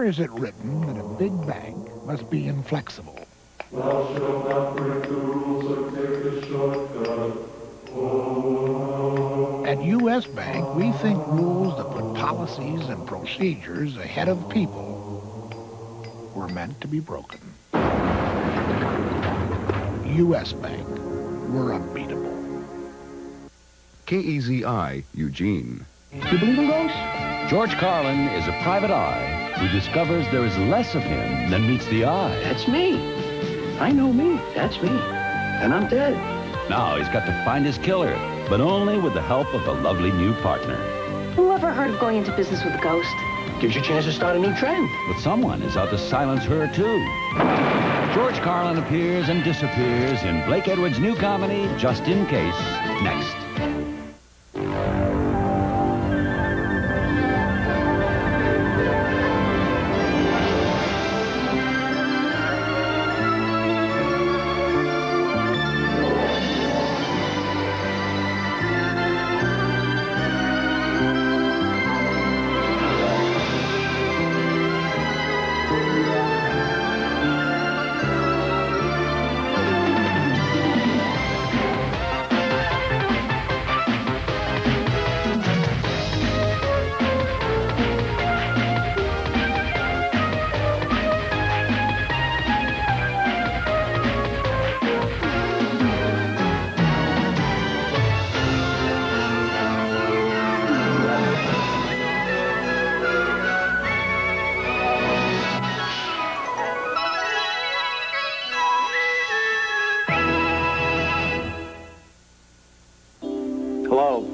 is it written that a big bank must be inflexible? Thou shalt not break the rules or take the shortcut. At U.S. Bank, we think rules that put policies and procedures ahead of people were meant to be broken. U.S. Bank, we're unbeatable. KEZI, Eugene. You believe in ghosts? George Carlin is a private eye who discovers there is less of him than meets the eye. That's me. I know me. That's me. And I'm dead. Now he's got to find his killer, but only with the help of a lovely new partner. Who ever heard of going into business with a ghost? Gives you a chance to start a new trend. But someone is out to silence her, too. George Carlin appears and disappears in Blake Edwards' new comedy, Just in Case, next.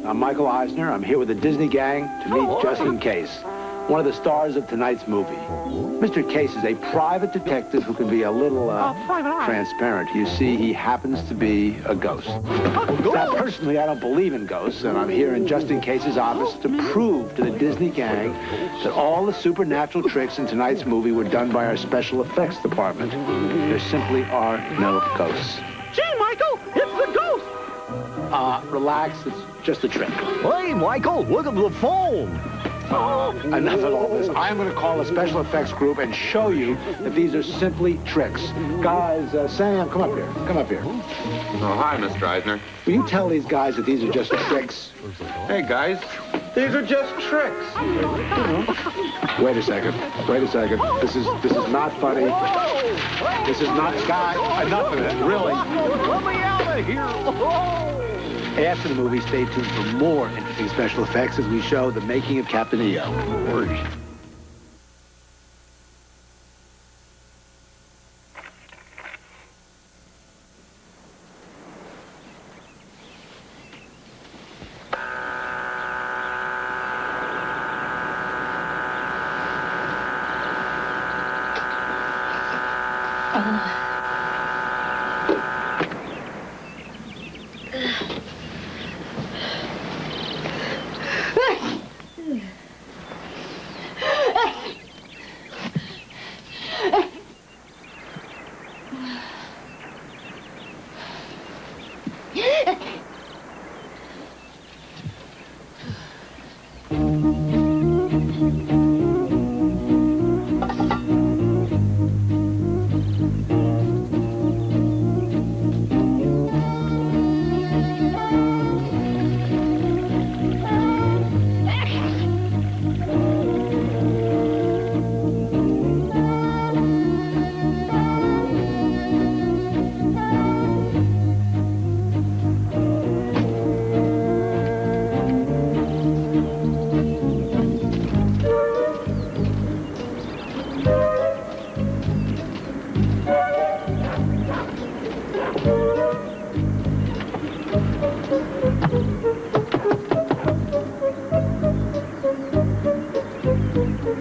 I'm Michael Eisner. I'm here with the Disney gang to meet Just in Case, one of the stars of tonight's movie. Mr. Case is a private detective who can be a little transparent. You see, he happens to be a ghost. Now, personally, I don't believe in ghosts, and I'm here in Just in Case's office to prove to the Disney gang that all the supernatural tricks in tonight's movie were done by our special effects department. There simply are no ghosts. Gee, Michael, it's the ghost! Relax, it's just a trick. Hey, Michael, look at the phone. Enough of all this. I'm going to call a special effects group and show you that these are simply tricks. Guys, Sam, come up here. Come up here. Oh, hi, Mr. Eisner. Will you tell these guys that these are just tricks? Hey, guys, these are just tricks. Wait a second. Wait a second. This is not funny. This is not, guy. Enough of it, really. Let me out of here. After the movie, stay tuned for more interesting special effects as we show the making of Captain EO.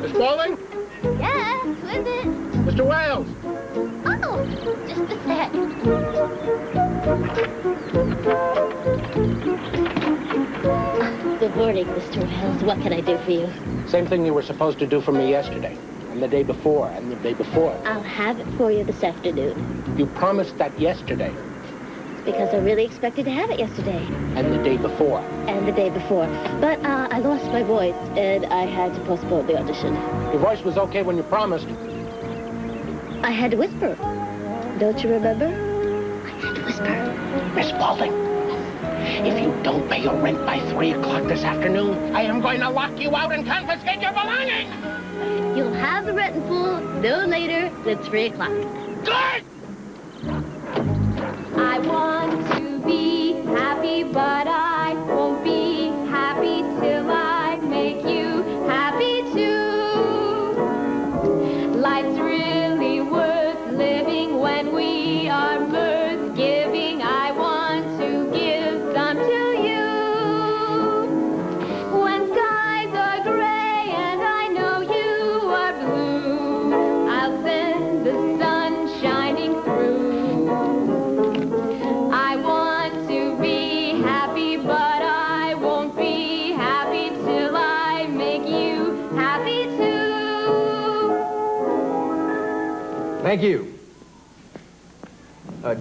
Spaulding? Yeah, who is it? Mr. Wales. Oh, just a sec. Good morning, Mr. Wales. What can I do for you? Same thing you were supposed to do for me yesterday, and the day before, and the day before. I'll have it for you this afternoon. You promised that yesterday. because I really expected to have it yesterday. And the day before. And the day before. But I lost my voice, and I had to postpone the audition. Your voice was okay when you promised. I had to whisper. Don't you remember? I had to whisper. Miss Spaulding, if you don't pay your rent by 3 o'clock this afternoon, I am going to lock you out and confiscate your belongings! You'll have the rent in full no later than 3 o'clock. Good! I want to be happy, but I won't be happy till I make you happy too. Life's really worth living when we are worth giving. I want to give some to you. When skies are gray and I know you are blue, I'll send the sun shining through. I want to be happy, but I won't be happy till I make you happy too. Thank you.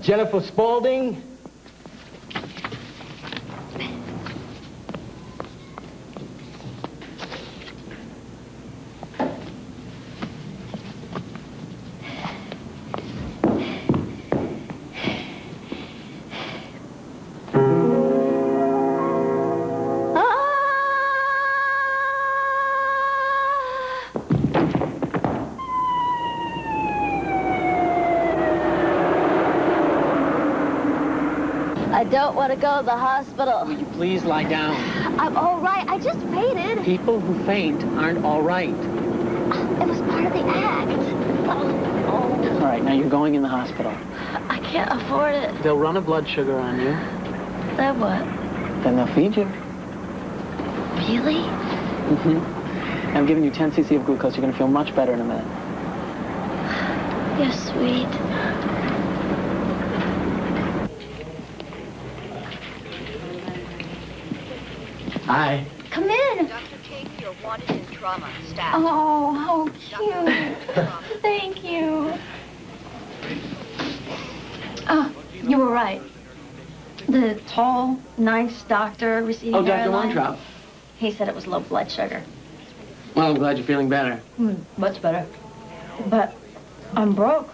Jennifer Spaulding. I don't want to go to the hospital. Will you please lie down? I'm all right. I just fainted. People who faint aren't all right. It was part of the act. All right, now you're going in the hospital. I can't afford it. They'll run a blood sugar on you. Then what? Then they'll feed you. Really? Mm-hmm. I'm giving you 10 cc of glucose. You're going to feel much better in a minute. You're sweet. Hi. Come in. Dr. King, you're wanted in trauma. Staff. Oh, how cute. Thank you. Oh, you were right. The tall, nice doctor receiving Oh, Dr. hairline, Weintraub. he said it was low blood sugar. Well, I'm glad you're feeling better. Much better. But I'm broke.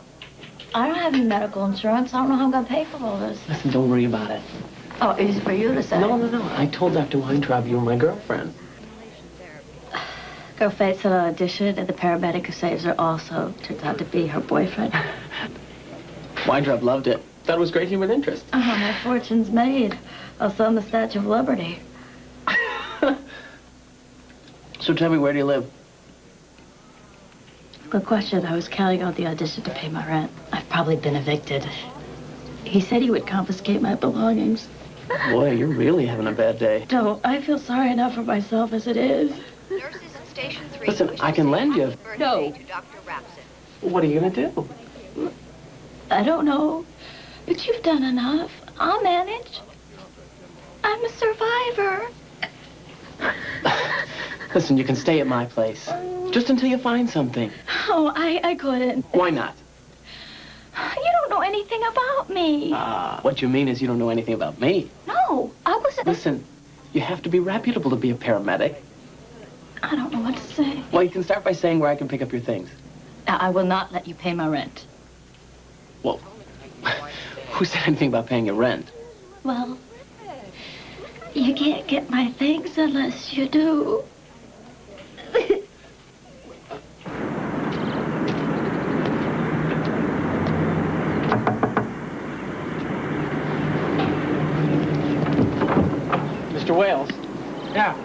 I don't have any medical insurance. I don't know how I'm going to pay for all this. Listen, don't worry about it. Oh, easy for you to say. No. I told Dr. Weintraub you were my girlfriend. Girl fates at an audition, and the paramedic who saves her also turns out to be her boyfriend. Weintraub loved it. Thought it was great human interest. Oh, my fortune's made. I'll sell him the Statue of Liberty. So tell me, where do you live? Good question. I was counting on the audition to pay my rent. I've probably been evicted. He said he would confiscate my belongings. Boy, you're really having a bad day. Don't. I feel sorry enough for myself as it is. Nurses in Station 3. Listen, I can lend you. No. To Dr. Rapson. What are you going to do? I don't know. But you've done enough. I'll manage. I'm a survivor. Listen, you can stay at my place. Just until you find something. Oh, I couldn't. Why not? You don't know anything about me. What you mean is you don't know anything about me. No, I wasn't. Listen, you have to be reputable to be a paramedic. I don't know what to say. Well, you can start by saying where I can pick up your things. I will not let you pay my rent. Well, who said anything about paying your rent? Well, you can't get my things unless you do. Mr. Wales. Yeah.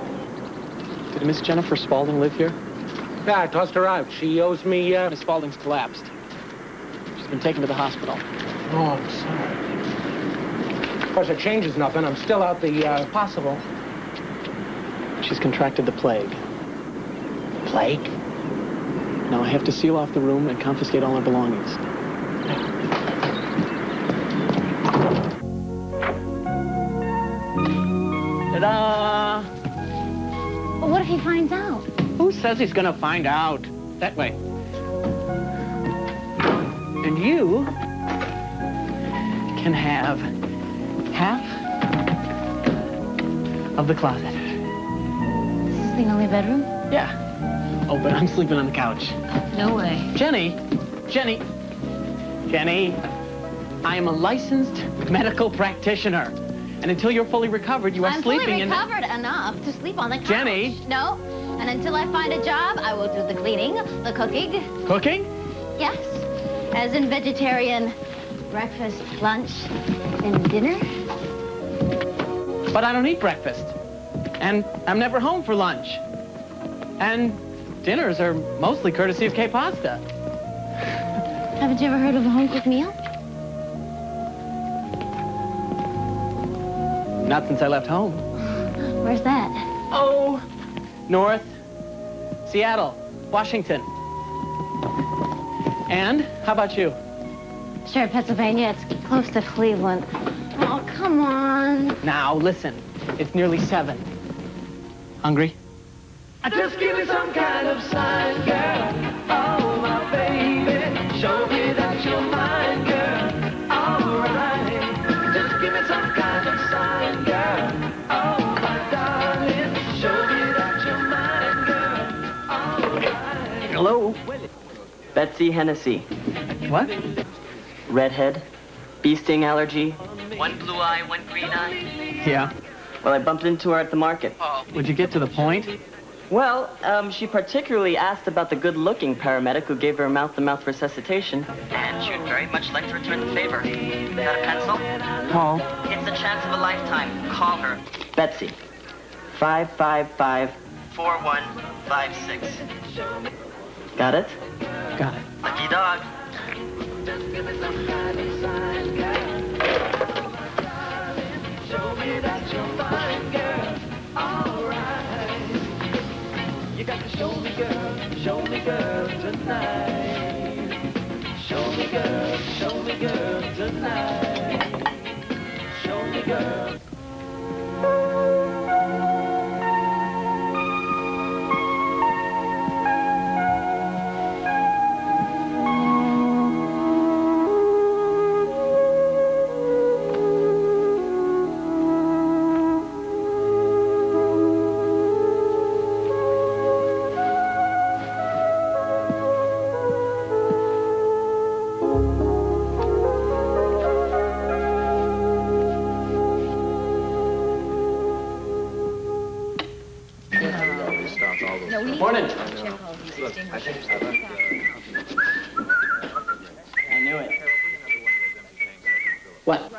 Did Miss Jennifer Spaulding live here? Yeah, I tossed her out. She owes me, Miss Spaulding's collapsed. She's been taken to the hospital. Oh, I'm sorry. Of course, it changes nothing. I'm still out the, Possible. She's contracted the plague. plague. Now I have to seal off the room and confiscate all her belongings. Ta-da! Well, what if he finds out? Who says he's gonna find out? That way. And you can have half of the closet. This is the only bedroom? Yeah. Oh, but I'm sleeping on the couch. No way. Jenny, I am a licensed medical practitioner. And until you're fully recovered, you are sleeping in... I'm fully recovered enough to sleep on the couch. Jenny! No. And until I find a job, I will do the cleaning, the cooking. Cooking? Yes. As in vegetarian breakfast, lunch, and dinner. But I don't eat breakfast. And I'm never home for lunch. And dinners are mostly courtesy of K-Pasta. Haven't you ever heard of a home-cooked meal? Not since I left home. Where's that? Oh, north, Seattle, Washington. And how about you? Sure, Pennsylvania. It's close to Cleveland. Oh, come on. Now, listen. It's nearly 7. Hungry? Just give me some kind of sign, girl. Oh, my baby. Show me that you're mine, girl. All right. Just give me some kind of sign, girl. Oh, my darling. Show me that you're mine, girl. All right. Hello? Betsy Hennessy. What? Redhead. Bee sting allergy. One blue eye, one green eye. Yeah. Well, I bumped into her at the market. Would you get to the point? Well, she particularly asked about the good-looking paramedic who gave her mouth-to-mouth resuscitation. And she would very much like to return the favor. Got a pencil? Call. It's the chance of a lifetime. Call her. Betsy. 555-4156. Got it? Got it. Lucky dog. Just give me some kind of sign, girl. Show me that you're fine, girl. All right. You got to show me, girl, tonight. Show me, girl, tonight. Show me, girl. Morning. I knew it. What?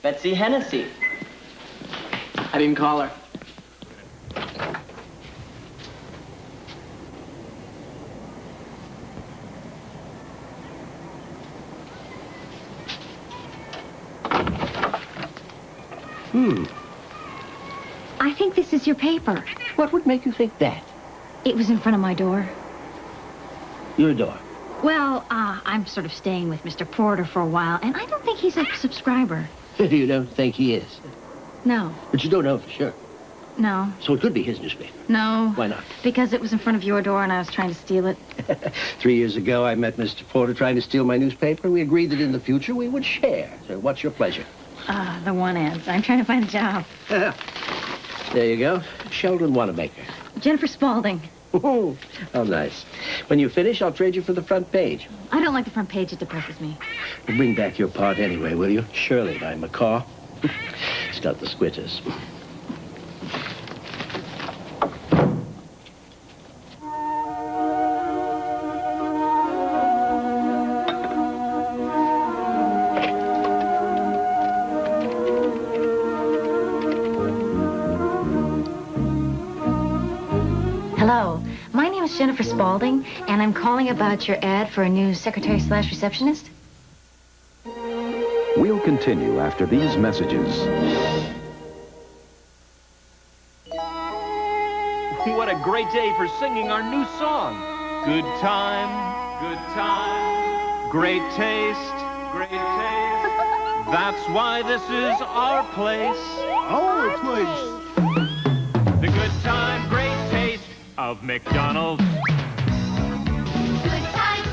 Betsy Hennessy. I didn't call her. I think this is your paper. What would make you think that? It was in front of my door. Your door? Well, I'm sort of staying with Mr. Porter for a while, and I don't think he's a subscriber. You don't think he is? No. But you don't know for sure. No. So it could be his newspaper. No. Why not? Because it was in front of your door, and I was trying to steal it. 3 years ago, I met Mr. Porter trying to steal my newspaper. We agreed that in the future we would share. So what's your pleasure? The one ads. I'm trying to find a job. There you go. Sheldon Wannamaker. Jennifer Spaulding. Oh, how nice. When you finish, I'll trade you for the front page. I don't like the front page. It depresses me. Well, bring back your part anyway, will you? Shirley by McCaw. Start the squitters. Hello. My name is Jennifer Spaulding, and I'm calling about your ad for a new secretary/receptionist. We'll continue after these messages. What a great day for singing our new song. Good time, great taste, great taste. That's why this is our place. Our place. The good time, great taste of McDonald's. Good time,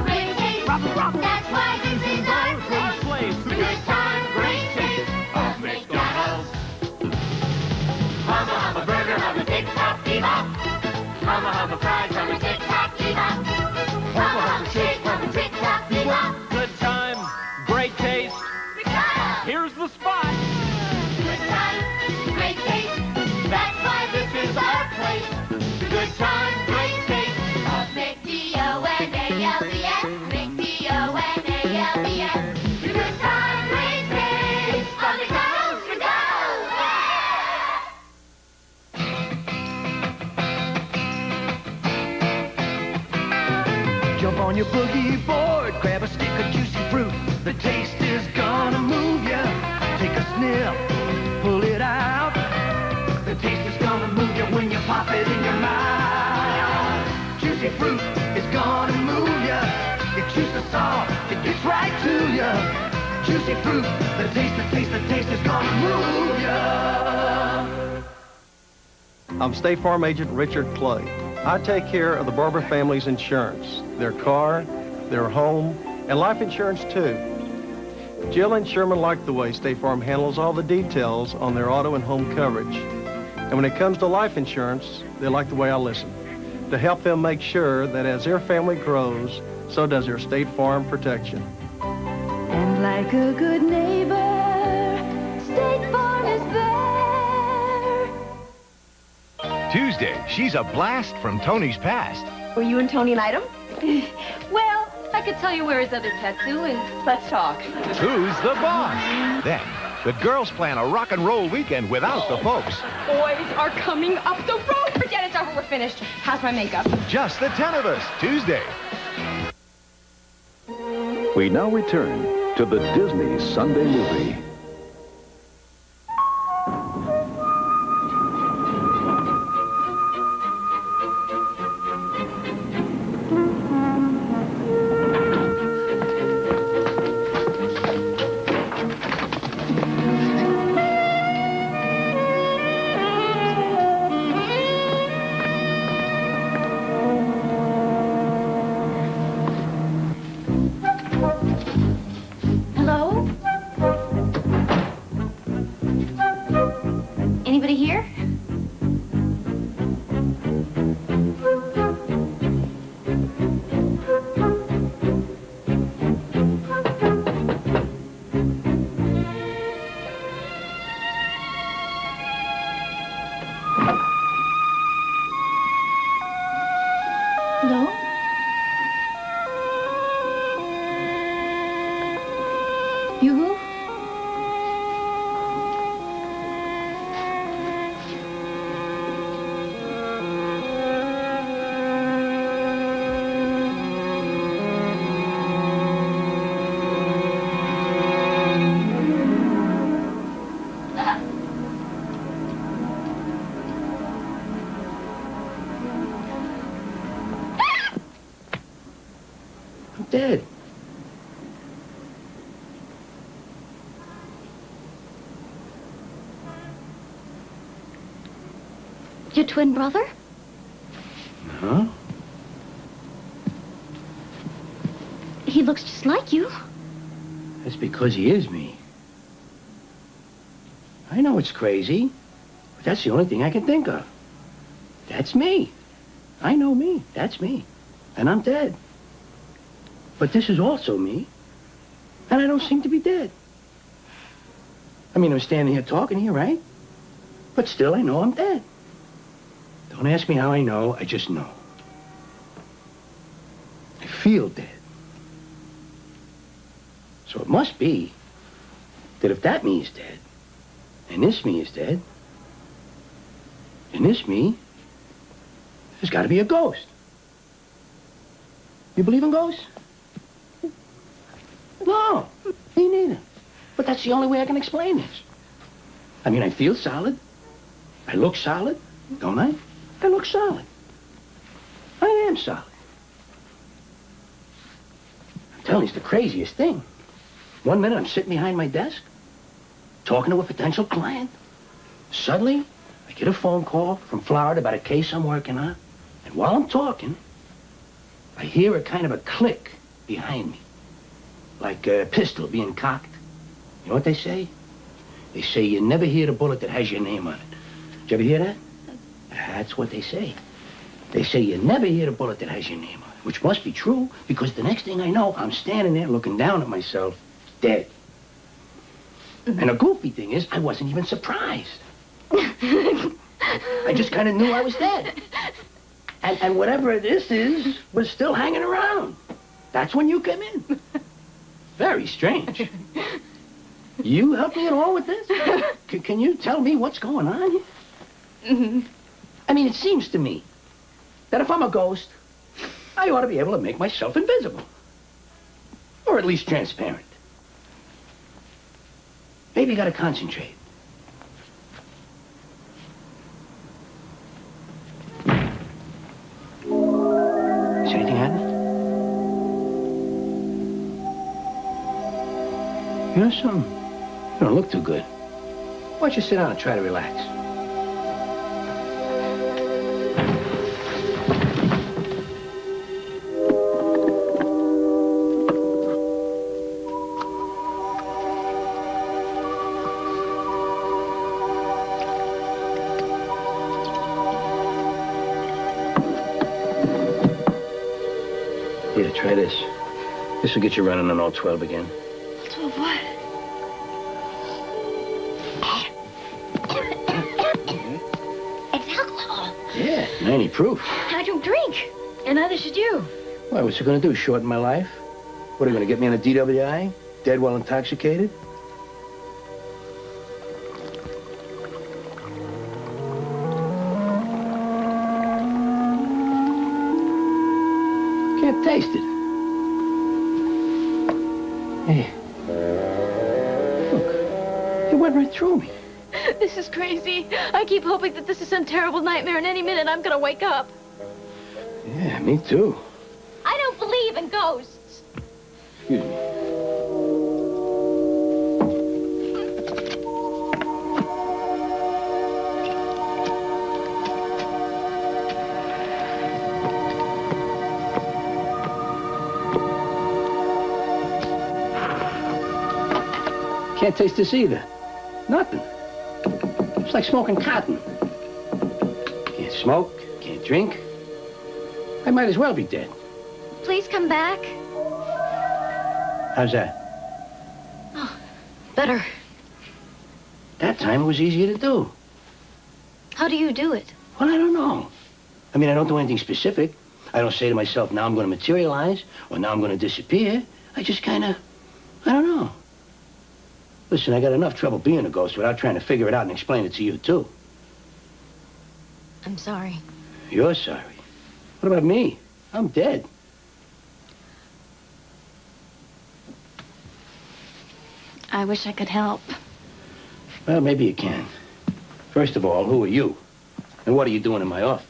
great taste. That's why this is our place. The good time, great taste of bebop. Hubba hubba fries, hubba tick tock, bebop. Hubba hubba shake, hubba tick tock, bebop. Good time, great taste. Here's the spot. Good time, great taste. That's why this is our place. Good time, great taste. Of McDonald's, McDonald's. Good time, great taste. From McDonald's to go. Jump on your boogie board, grab a stick of juicy fruit. The taste is gonna move ya. Take a sniff, pull it out. The taste is gonna move you when you pop it in your mouth. Juicy fruit is gonna move ya. It juices off, it gets right to ya. Juicy fruit, the taste is gonna move ya. I'm State Farm Agent Richard Clay. I take care of the Barber family's insurance, their car, their home, and life insurance too. Jill and Sherman like the way State Farm handles all the details on their auto and home coverage. And when it comes to life insurance, they like the way I listen to help them make sure that as their family grows, so does their State Farm protection. And like a good neighbor, State Farm is there. Tuesday, she's a blast from Tony's past. Were you and Tony an item? Well, I could tell you where his other tattoo is. Let's talk. Who's the boss? Then, the girls plan a rock and roll weekend without the folks. Boys are coming up the road. Forget it's over. We're finished. How's my makeup? Just the 10 of us, Tuesday. We now return to the Disney Sunday movie. Hello? Anybody here? Hello? You who? I'm dead. Your twin brother? Huh? He looks just like you. That's because he is me. I know it's crazy, but that's the only thing I can think of. That's me. I know me. That's me. And I'm dead. But this is also me. And I don't seem to be dead. I mean, I'm standing here talking to you, right? But still, I know I'm dead. Don't ask me how I know, I just know. I feel dead. So it must be that if that me is dead, and this me is dead, and this me, there's got to be a ghost. You believe in ghosts? No, me neither. But that's the only way I can explain this. I mean, I feel solid. I look solid, don't I? I look solid. I am solid. I'm telling you, it's the craziest thing. One minute I'm sitting behind my desk, talking to a potential client. Suddenly, I get a phone call from Florida about a case I'm working on. And while I'm talking, I hear a kind of a click behind me. Like a pistol being cocked. You know what they say? They say you never hear the bullet that has your name on it. Did you ever hear that? That's what they say. They say you never hit a bullet that has your name on it, which must be true, because the next thing I know, I'm standing there looking down at myself, dead. And the goofy thing is, I wasn't even surprised. I just kind of knew I was dead. And whatever this is was still hanging around. That's when you came in. Very strange. You help me at all with this? Can you tell me what's going on here? I mean, it seems to me that if I'm a ghost, I ought to be able to make myself invisible. Or at least transparent. Maybe you gotta concentrate. Is anything happening? You know something? You don't look too good. Why don't you sit down and try to relax? Here, try this. This will get you running on all 12 again. 12 what? It's alcohol. Yeah, 90 proof. I don't drink. And neither should you. Why, what's it gonna do, shorten my life? What, are you gonna get me on a DWI? Dead while intoxicated? Can't taste it. Hey. Look, it went right through me. This is crazy. I keep hoping that this is some terrible nightmare, and any minute I'm gonna wake up. Yeah, me too. I don't believe in ghosts. Excuse me. Can't taste this either. Nothing. It's like smoking cotton. Can't smoke, can't drink. I might as well be dead. Please come back. How's that? Oh, better. That time it was easier to do. How do you do it? Well, I don't know. I mean, I don't do anything specific. I don't say to myself, now I'm going to materialize, or now I'm going to disappear. I just kind of, I don't know. Listen, I got enough trouble being a ghost without trying to figure it out and explain it to you, too. I'm sorry. You're sorry. What about me? I'm dead. I wish I could help. Well, maybe you can. First of all, who are you? And what are you doing in my office?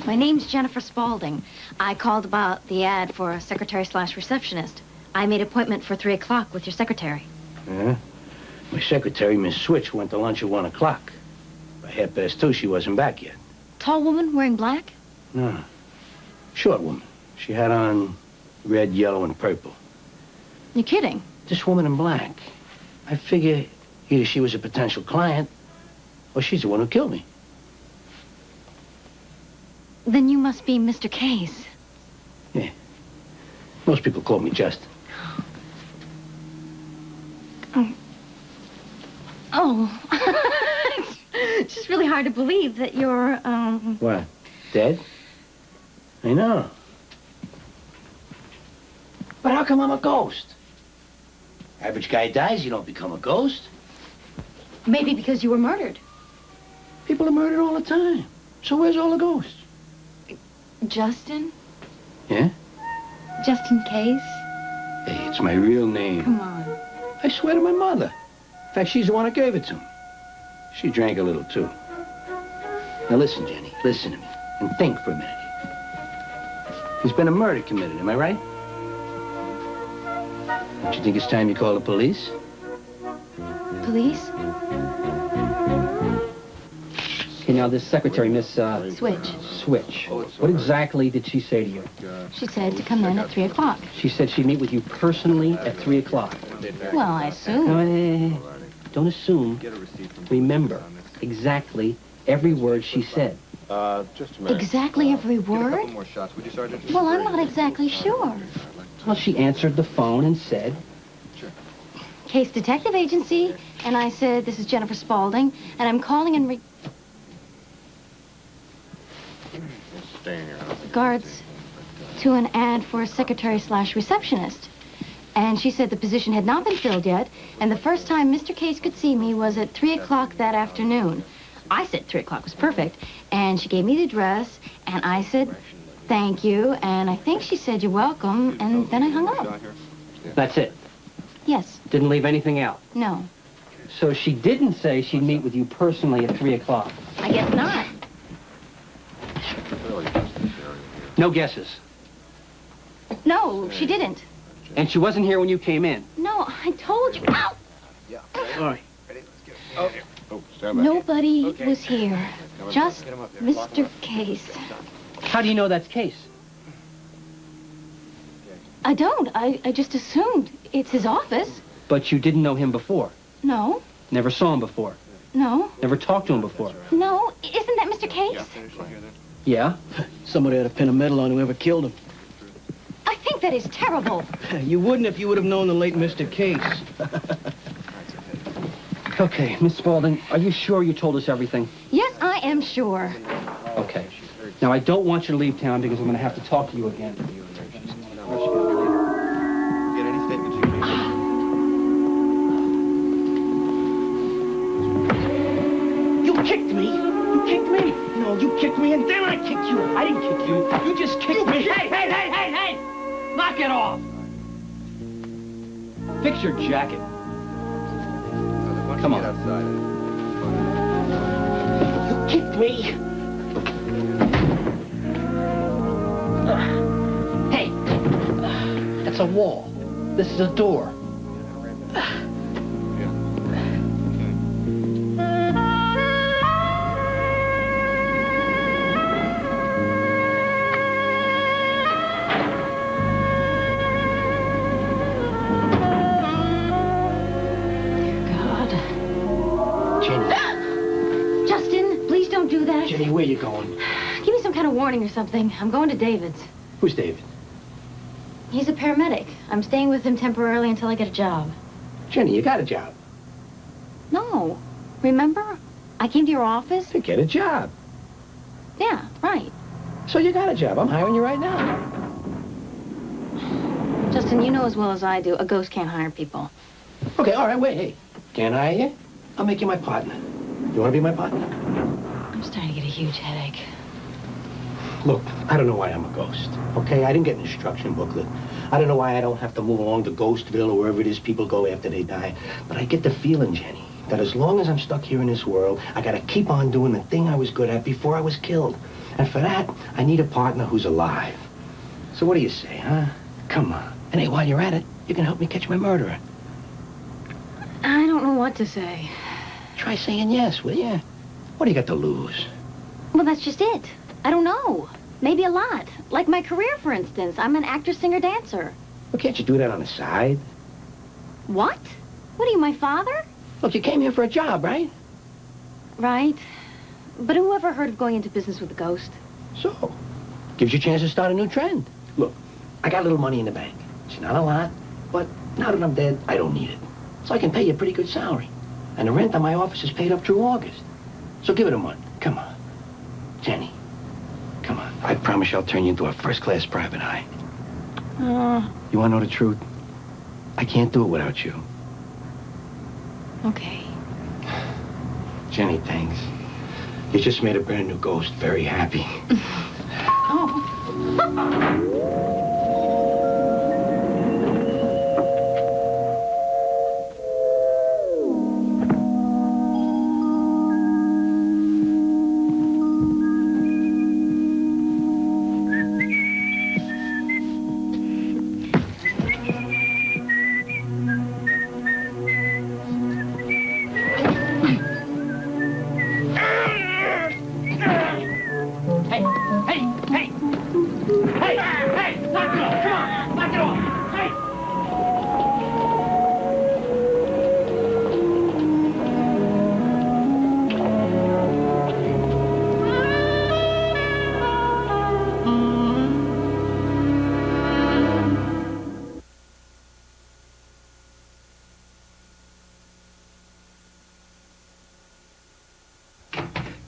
My name's Jennifer Spaulding. I called about the ad for a secretary/receptionist. I made an appointment for 3 o'clock with your secretary. Yeah? My secretary, Miss Switch, went to lunch at 1 o'clock. By 2:30, she wasn't back yet. Tall woman wearing black? No. Short woman. She had on red, yellow, and purple. You're kidding. This woman in black. I figure either she was a potential client, or she's the one who killed me. Then you must be Mr. Case. Yeah. Most people call me Justin. Oh. It's just really hard to believe that you're, What? Dead? I know. But how come I'm a ghost? Average guy dies, you don't become a ghost. Maybe because you were murdered. People are murdered all the time. So where's all the ghosts? Justin? Yeah? Justin Case? Hey, it's my real name. Come on. I swear to my mother. In fact, she's the one that gave it to me. She drank a little, too. Now listen, Jenny, listen to me. And think for a minute. There's been a murder committed, am I right? Don't you think it's time you call the police? Police? Okay, now this secretary, Miss, Switch. Switch. What exactly did she say to you? She said to come in at 3 o'clock. She said she'd meet with you personally at 3 o'clock. Well, I assume. Don't assume. Remember exactly every word she said. Just a minute. Exactly every Get a couple word? more shots, would you, Sergeant? Well, I'm not exactly sure. Well, she answered the phone and said, Case Detective Agency, and I said, this is Jennifer Spaulding, and I'm calling in regards to an ad for a secretary/receptionist. And she said the position had not been filled yet, and the first time Mr. Case could see me was at 3 o'clock that afternoon. I said 3 o'clock was perfect, and she gave me the address, and I said, thank you, and I think she said, you're welcome, and then I hung up. that's it. Yes. Didn't leave anything out. No. So she didn't say she'd meet with you personally at 3 o'clock. I guess not. No guesses. No, she didn't. And she wasn't here when you came in. No, I told you. Ow! All right. Nobody was here. Just Mr. Case. How do you know that's Case? I don't. I just assumed it's his office. But you didn't know him before. No. Never saw him before. No. Never talked to him before. No. Isn't that Mr. Case? Yeah? Somebody ought to pin a medal on whoever killed him. I think that is terrible. You wouldn't if you would have known the late Mr. Case. Okay, Miss Spaulding, are you sure you told us everything? Yes, I am sure. Okay. Now, I don't want you to leave town because I'm going to have to talk to you again. Get any statements you can. You kicked me. You kicked me. No, you kicked me and then I kicked you. I didn't kick you. You just kicked me. Hey! Knock it off! Fix your jacket. Come on. You kicked me. Hey, that's a wall. This is a door. Jenny, where you going? Give me some kind of warning or something. I'm going to David's. Who's David? He's a paramedic. I'm staying with him temporarily until I get a job. Jenny, you got a job. No. Remember? I came to your office. To get a job. Yeah, right. So you got a job. I'm hiring you right now. Justin, you know as well as I do, a ghost can't hire people. Okay, all right, wait, hey. Can't hire you? I'll make you my partner. You want to be my partner? I'm starting to get a huge headache. Look, I don't know why I'm a ghost, okay? I didn't get an instruction booklet. I don't know why I don't have to move along to Ghostville or wherever it is people go after they die. But I get the feeling, Jenny, that as long as I'm stuck here in this world, I gotta keep on doing the thing I was good at before I was killed. And for that, I need a partner who's alive. So what do you say, huh? Come on. And hey, while you're at it, you can help me catch my murderer. I don't know what to say. Try saying yes, will you? What do you got to lose? Well, that's just it. I don't know. Maybe a lot. Like my career, for instance. I'm an actor, singer, dancer. Well, can't you do that on the side? What? What are you, my father? Look, you came here for a job, right? Right. But who ever heard of going into business with a ghost? So, gives you a chance to start a new trend. Look, I got a little money in the bank. It's not a lot, but now that I'm dead, I don't need it. So I can pay you a pretty good salary. And the rent on my office is paid up through August. So give it a month. Come on. Jenny, come on. I promise you I'll turn you into a first-class private eye. You want to know the truth? I can't do it without you. Okay. Jenny, thanks. You just made a brand new ghost very happy. Oh.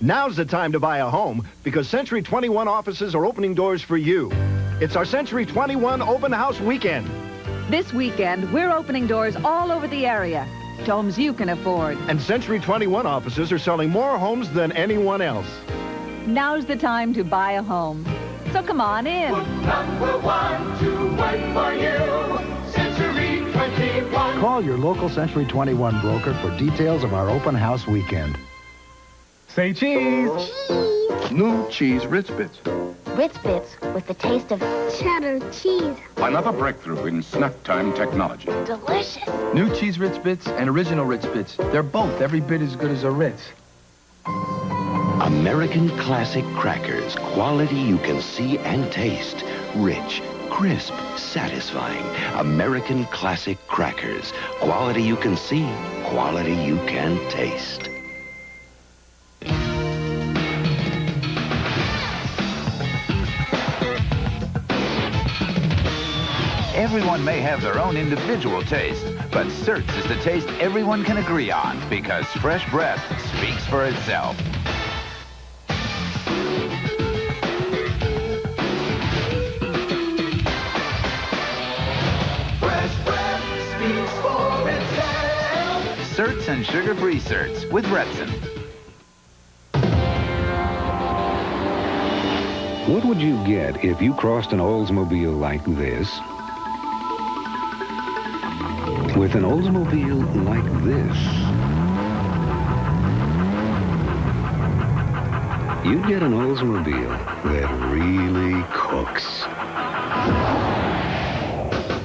Now's the time to buy a home because Century 21 offices are opening doors for you. It's our Century 21 open house weekend. This weekend, we're opening doors all over the area to homes you can afford. And Century 21 offices are selling more homes than anyone else. Now's the time to buy a home. So come on in. Number one to wait for you. Century 21. Call your local Century 21 broker for details of our open house weekend. Say cheese. Cheese. New cheese Ritz Bits. Ritz Bits with the taste of cheddar cheese. Another breakthrough in snack time technology. Delicious. New cheese Ritz Bits and original Ritz Bits. They're both every bit as good as a Ritz. American classic crackers. Quality you can see and taste. Rich, crisp, satisfying. American classic crackers. Quality you can see, quality you can taste. Everyone may have their own individual taste, but Certs is the taste everyone can agree on because fresh breath speaks for itself. Fresh breath speaks for itself. Certs and sugar-free Certs with Repsin. What would you get if you crossed an Oldsmobile like this? With an Oldsmobile like this, you'd get an Oldsmobile that really cooks.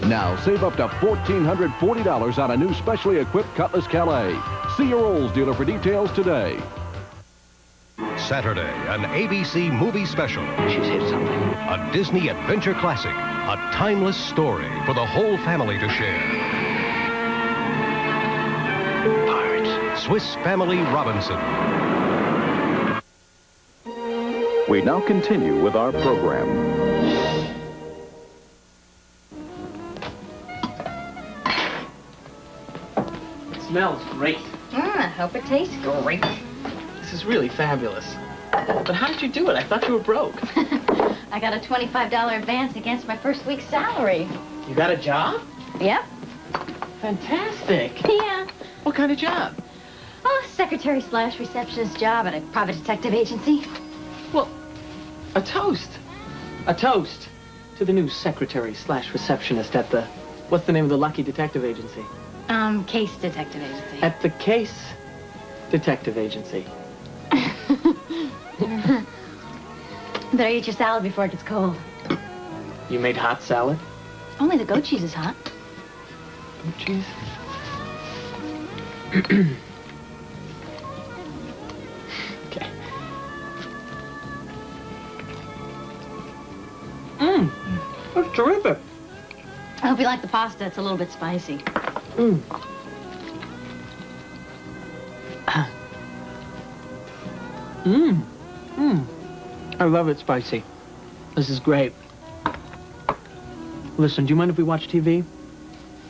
Now, save up to $1,440 on a new specially equipped Cutlass Calais. See your Olds dealer for details today. Saturday, an ABC movie special. She's hit something. A Disney adventure classic. A timeless story for the whole family to share. Swiss Family Robinson. We now continue with our program. It smells great. I hope it tastes great. This is really fabulous. But how did you do it? I thought you were broke. I got a $25 advance against my first week's salary. You got a job? Yep. Fantastic. Yeah. What kind of job? Oh, secretary/receptionist job at a private detective agency. Well, a toast. A toast to the new secretary/receptionist at the... What's the name of the lucky detective agency? Case detective agency. At the Case Detective Agency. Better eat your salad before it gets cold. You made hot salad? Only the goat cheese is hot. Goat cheese? Okay. That's terrific. I hope you like the pasta. It's a little bit spicy. I love it spicy. This is great. Listen, do you mind if we watch TV?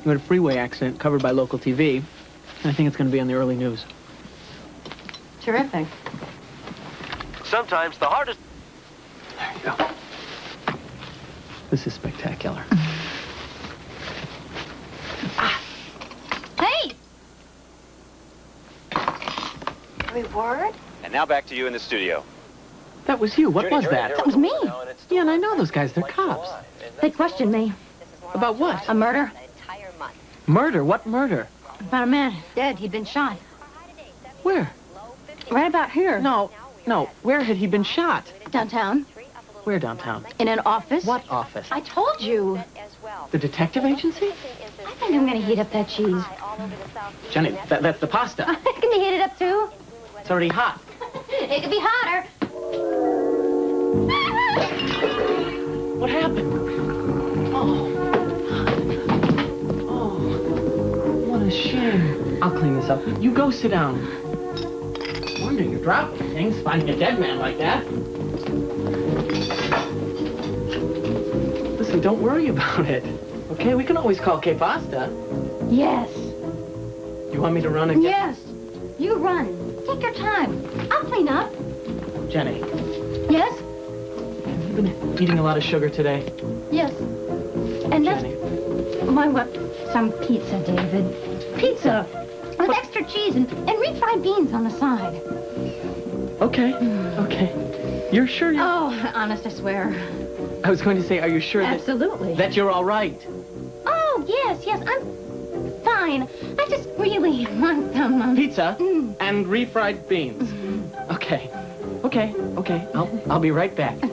You had a freeway accident covered by local TV. And I think it's going to be on the early news. Terrific. Sometimes the hardest... There you go. This is spectacular. Hey! Reward? And now back to you in the studio. That was you. What was that? That was me. Yeah, and I know those guys. They're cops. They questioned me. About what? A murder. Murder? What murder? About a man dead. He'd been shot. Where? Right about here. No. Where had he been shot? Downtown. Where downtown? In an office. What office? I told you. The detective agency? I think I'm going to heat up that cheese. Jenny, that's the pasta. Can you heat it up, too? It's already hot. It could be hotter. What happened? Oh, what a shame. I'll clean this up. You go sit down. Wonder you're dropping things, finding a dead man like that. Listen, don't worry about it. Okay, we can always call K Pasta. Yes. You want me to run again? Yes. You run. Take your time. I'll clean up. Jenny, Yes? you've been eating a lot of sugar today. Yes. And that's... Why, what? Some pizza, David. Pizza! With extra cheese and refried beans on the side. Okay, okay. You're sure you're... Oh, honest, I swear. I was going to say, are you sure Absolutely. that you're all right? Oh, yes, I'm fine. I just really want some... Pizza and refried beans. Okay. I'll be right back. You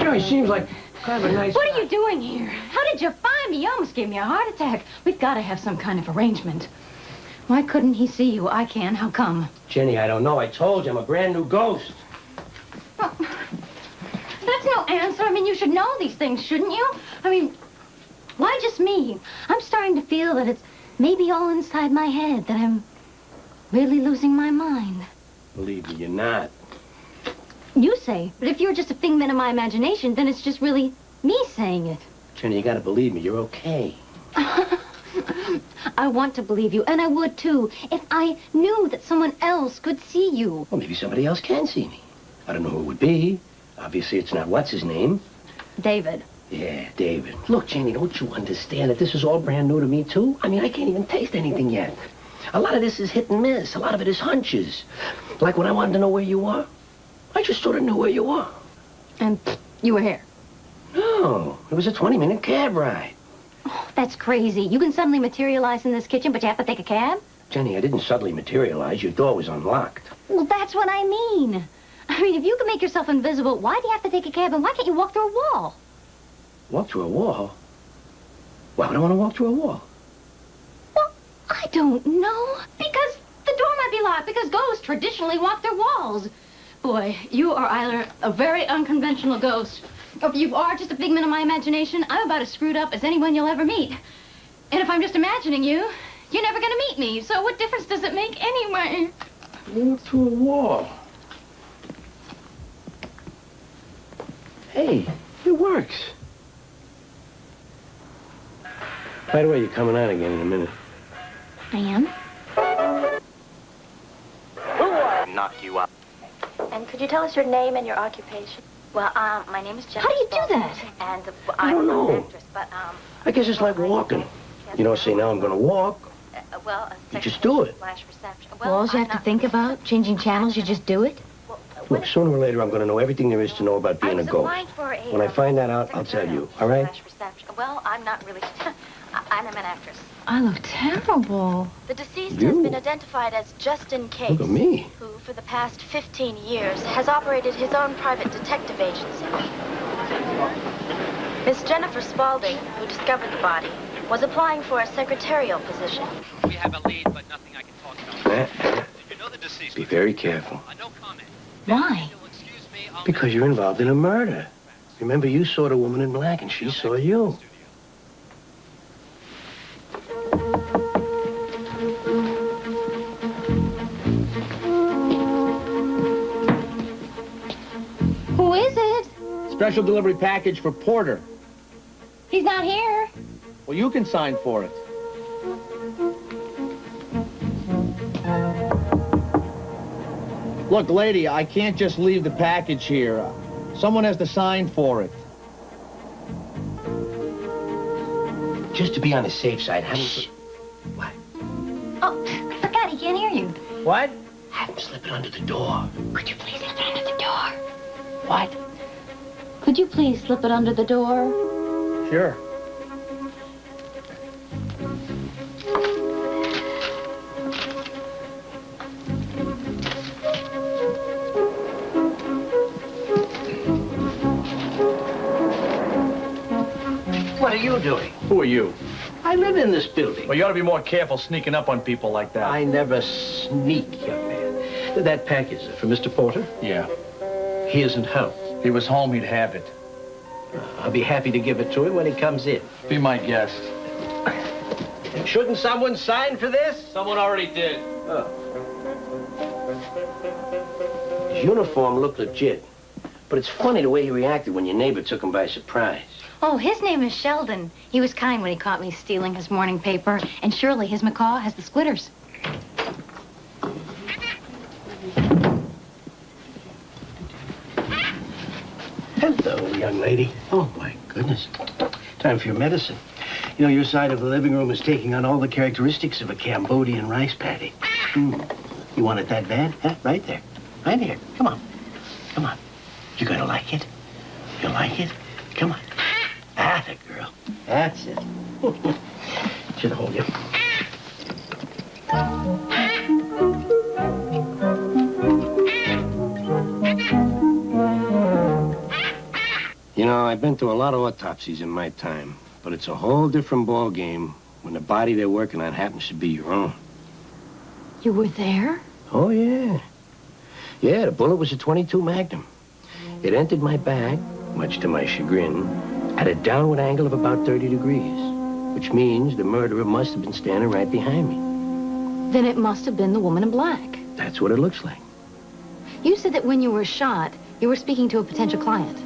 know, he seems like kind of a nice What are you doing here? How did you find me? You almost gave me a heart attack. We've got to have some kind of arrangement. Why couldn't he see you? I can. How come? Jenny, I don't know. I told you I'm a brand new ghost. Well, that's no answer. I mean, you should know these things, shouldn't you? I mean, why just me? I'm starting to feel that it's maybe all inside my head, that I'm really losing my mind. Believe me, you're not. You say, but if you're just a figment of my imagination, then it's just really me saying it. Jenny, you gotta believe me. You're okay. I want to believe you, and I would too, if I knew that someone else could see you. Well, maybe somebody else can see me. I don't know who it would be. Obviously, it's not what's his name. David. Yeah, David. Look, Jenny, don't you understand that this is all brand new to me, too? I mean, I can't even taste anything yet. A lot of this is hit and miss. A lot of it is hunches. Like when I wanted to know where you were, I just sort of knew where you were. And you were here? No, it was a 20-minute cab ride. Oh, that's crazy. You can suddenly materialize in this kitchen, but you have to take a cab? Jenny, I didn't suddenly materialize. Your door was unlocked. Well, that's what I mean. I mean, if you can make yourself invisible, why do you have to take a cab, and why can't you walk through a wall? Walk through a wall? Why would I want to walk through a wall? Well, I don't know. Because the door might be locked, because ghosts traditionally walk through walls. Boy, you are either a very unconventional ghost, or if you are just a figment of my imagination, I'm about as screwed up as anyone you'll ever meet. And if I'm just imagining you, you're never going to meet me. So what difference does it make anyway? Walk through a wall. Hey, it works. By the way, you're coming out again in a minute. I am? Who knocked you out? And could you tell us your name and your occupation? Well, my name is Jennifer. How do you do that? And I don't know. I'm an actress, but, I guess it's like walking. You don't say, now I'm going to walk. You just do it. Well, all you have to think about, changing channels, you just do it? Look, sooner or later, I'm going to know everything there is to know about being a ghost. When I find that out, I'll tell you, all right? Well, I'm not really... I'm an actress. I look terrible. The deceased has been identified as Justin Case. Look at me. Who, for the past 15 years, has operated his own private detective agency. Miss Jennifer Spaulding, who discovered the body, was applying for a secretarial position. We have a lead, but nothing I can talk about. You know the deceased. Be very careful. No comment. Why? Because you're involved in a murder. Remember, you saw the woman in black, and she saw you. Who is it? Special delivery package for Porter. He's not here. Well, you can sign for it. Look, lady, I can't just leave the package here. Someone has to sign for it. Just to be on the safe side, have him... What? Oh, forgot he can't hear you. What? Have him slip it under the door. Could you please slip it under the door? What? Could you please slip it under the door? Sure. What are you doing? Who are you? I live in this building. Well, you ought to be more careful sneaking up on people like that. I never sneak, young man. That package for Mr. Porter? Yeah. He isn't home. If he was home, he'd have it. I'll be happy to give it to him when he comes in. Be my guest. Shouldn't someone sign for this? Someone already did. Oh. His uniform looked legit. But it's funny the way he reacted when your neighbor took him by surprise. Oh, his name is Sheldon. He was kind when he caught me stealing his morning paper. And surely his macaw has the squitters. Hello, young lady. Oh, my goodness. Time for your medicine. You know, your side of the living room is taking on all the characteristics of a Cambodian rice paddy. You want it that bad? Huh? Right there. Right here. Come on. Come on. You're gonna like it. You like it? Come on. Atta girl. That's it. Should hold you. You know, I've been through a lot of autopsies in my time, but it's a whole different ball game when the body they're working on happens to be your own. You were there? Oh, yeah. Yeah, the bullet was a .22 Magnum. It entered my back, much to my chagrin, at a downward angle of about 30 degrees, which means the murderer must have been standing right behind me. Then it must have been the woman in black. That's what it looks like. You said that when you were shot, you were speaking to a potential client.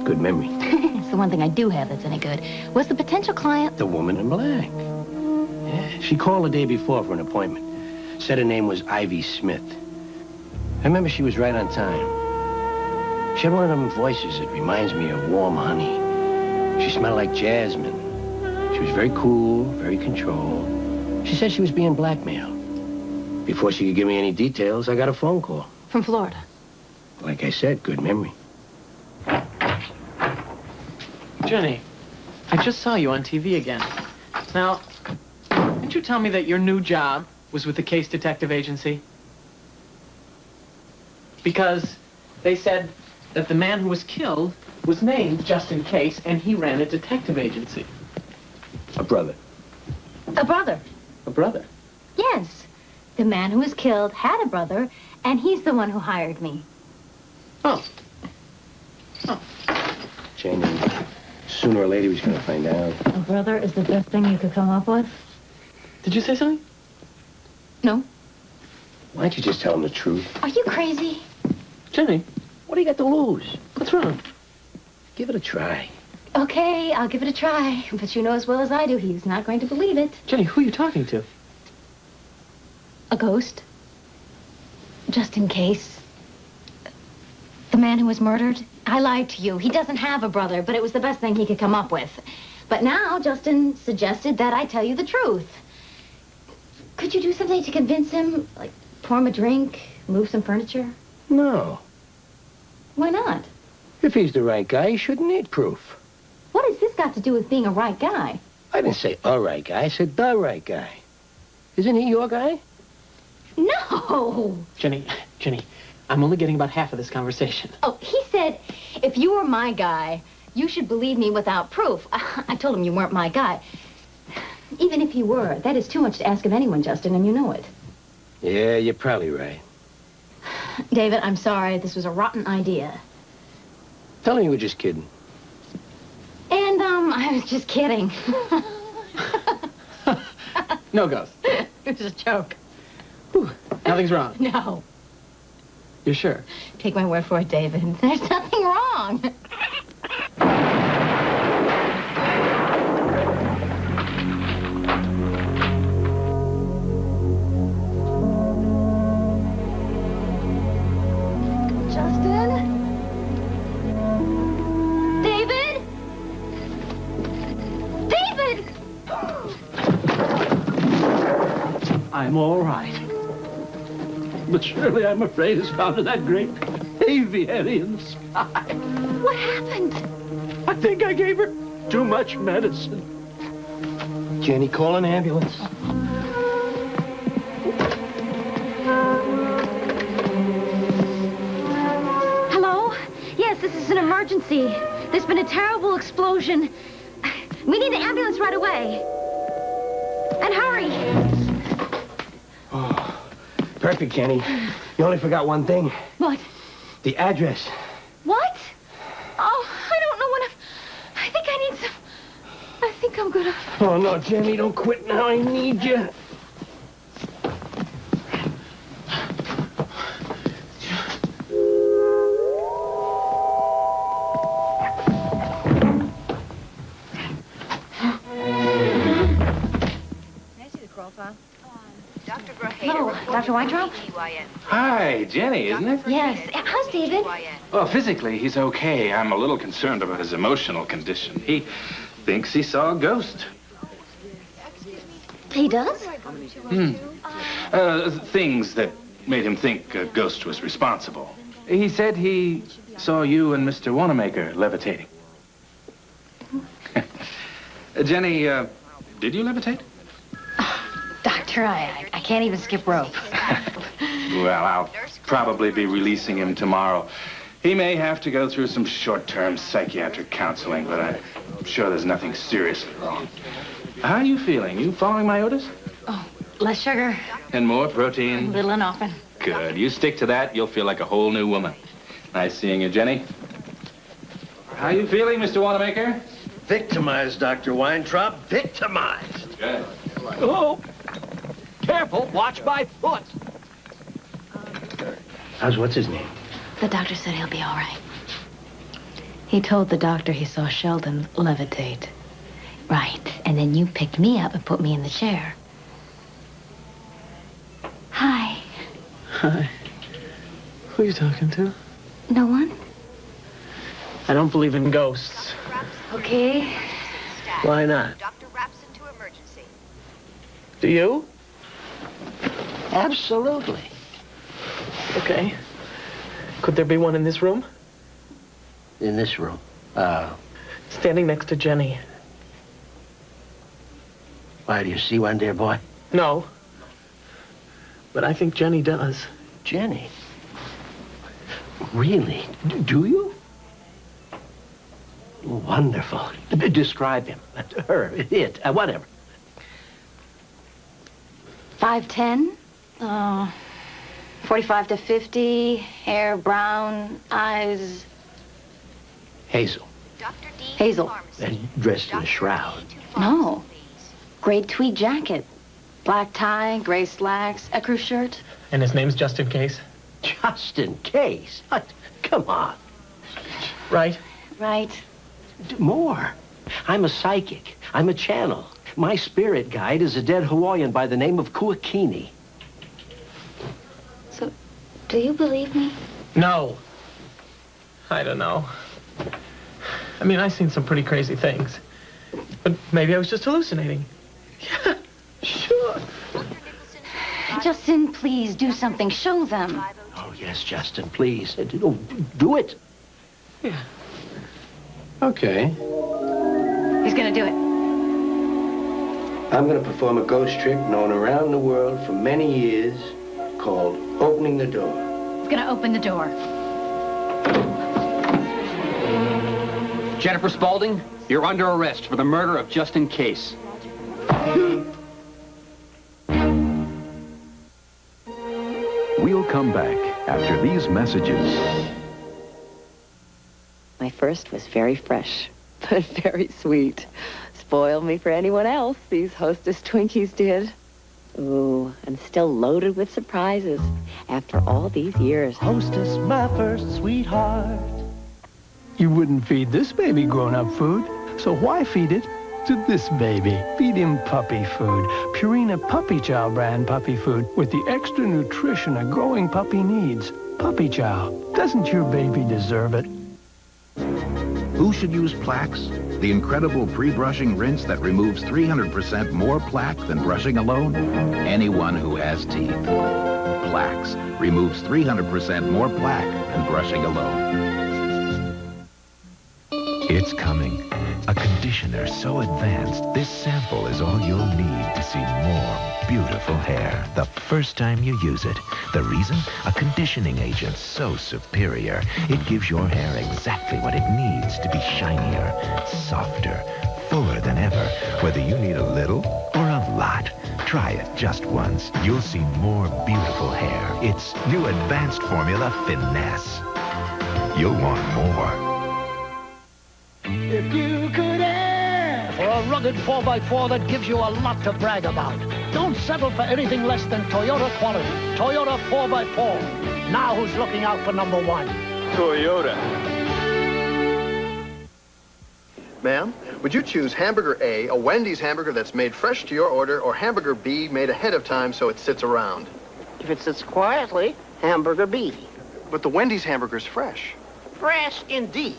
Good memory. It's the one thing I do have that's any good. Was the potential client... The woman in black. Yeah, she called the day before for an appointment. Said her name was Ivy Smith. I remember she was right on time. She had one of them voices that reminds me of warm honey. She smelled like jasmine. She was very cool, very controlled. She said she was being blackmailed. Before she could give me any details, I got a phone call. From Florida. Like I said, good memory. Jenny, I just saw you on TV again. Now, didn't you tell me that your new job was with the Case Detective Agency? Because they said that the man who was killed was named just in case, and he ran a detective agency. A brother. A brother? A brother? Yes. The man who was killed had a brother, and he's the one who hired me. Oh. Jenny, sooner or later he's going to find out. A brother is the best thing you could come up with? Did you say something? No. Why don't you just tell him the truth? Are you crazy? Jenny, what do you got to lose? What's wrong? Give it a try. Okay, I'll give it a try. But you know as well as I do, he's not going to believe it. Jenny, who are you talking to? A ghost. Just in case. The man who was murdered, I lied to you. He doesn't have a brother, but it was the best thing he could come up with. But now, Justin suggested that I tell you the truth. Could you do something to convince him? Like, pour him a drink, move some furniture? No. Why not? If he's the right guy, he shouldn't need proof. What has this got to do with being a right guy? I didn't say a right guy, I said the right guy. Isn't he your guy? No! Jenny, I'm only getting about half of this conversation. Oh, he said, if you were my guy, you should believe me without proof. I told him you weren't my guy. Even if you were, that is too much to ask of anyone, Justin, and you know it. Yeah, you're probably right. David, I'm sorry. This was a rotten idea. Tell him you were just kidding. And, I was just kidding. No ghost. It was a joke. Whew, nothing's wrong. No. You're sure? Take my word for it, David. There's nothing wrong. I'm all right. But surely I'm afraid it's found in that great aviarian sky. What happened? I think I gave her too much medicine. Jenny, call an ambulance. Hello? Yes, this is an emergency. There's been a terrible explosion. We need an ambulance right away. And hurry. Oh, perfect, Jenny. You only forgot one thing. What? The address. What? Oh, I don't know what I think I need some... I think I'm gonna... Oh, no, Jenny, don't quit now. I need you. Dr. Weintraub? Hi, Jenny, isn't it? Yes. How's David? Well, physically, he's okay. I'm a little concerned about his emotional condition. He thinks he saw a ghost. He does? Things that made him think a ghost was responsible. He said he saw you and Mr. Wannamaker levitating. Jenny, did you levitate? Doctor, I can't even skip rope. Well, I'll probably be releasing him tomorrow. He may have to go through some short-term psychiatric counseling, but I'm sure there's nothing seriously wrong. How are you feeling? You following my orders? Oh, less sugar. And more protein? Little and often. Good. You stick to that, you'll feel like a whole new woman. Nice seeing you, Jenny. How are you feeling, Mr. Wannamaker? Victimized, Dr. Weintraub. Victimized. Good. Oh! Careful, watch my foot. What's his name? The doctor said he'll be all right. He told the doctor he saw Sheldon levitate. Right, and then you picked me up and put me in the chair. Hi. Hi. Who are you talking to? No one? I don't believe in ghosts. Okay. Why not? Do you? Absolutely. Okay. Could there be one in this room? In this room? Standing next to Jenny. Why, do you see one, dear boy? No. But I think Jenny does. Jenny? Really? Do you? Wonderful. Describe him. Her, it, whatever. 5'10", 45 to 50, hair brown, eyes... Hazel. Hazel. And dressed in a shroud. No. Gray tweed jacket, black tie, gray slacks, ecru shirt. And his name's just in case? Just in case? Come on. Right? Right. More. I'm a psychic. I'm a channel. My spirit guide is a dead Hawaiian by the name of Kuakini. So, do you believe me? No. I don't know. I mean, I've seen some pretty crazy things. But maybe I was just hallucinating. Yeah, sure. Justin, please do something. Show them. Oh, yes, Justin, please. Do it. Yeah. Okay. He's gonna do it. I'm going to perform a ghost trick known around the world for many years called opening the door. He's gonna open the door. Jennifer Spaulding, you're under arrest for the murder of Justin Case. We'll come back after these messages. My first was very fresh, but very sweet. Spoiled me for anyone else, these Hostess Twinkies did. Ooh, and still loaded with surprises after all these years. Hostess, my first sweetheart. You wouldn't feed this baby grown-up food, so why feed it to this baby? Feed him puppy food. Purina Puppy Chow brand puppy food with the extra nutrition a growing puppy needs. Puppy Chow. Doesn't your baby deserve it? Who should use Plaques? The incredible pre-brushing rinse that removes 300% more plaque than brushing alone? Anyone who has teeth. Plaques removes 300% more plaque than brushing alone. It's coming. A conditioner so advanced, this sample is all you'll need to see more beautiful hair the first time you use it. The reason? A conditioning agent so superior, it gives your hair exactly what it needs to be shinier, softer, fuller than ever, whether you need a little or a lot. Try it just once. You'll see more beautiful hair. It's new advanced formula finesse. You'll want more. If you could ask for a rugged 4x4 that gives you a lot to brag about, don't settle for anything less than Toyota quality. Toyota 4x4. Now who's looking out for number one? Toyota. Ma'am, would you choose hamburger A, a Wendy's hamburger that's made fresh to your order, or hamburger B, made ahead of time so it sits around? If it sits quietly, hamburger beef. But the Wendy's hamburger's fresh. Fresh indeed.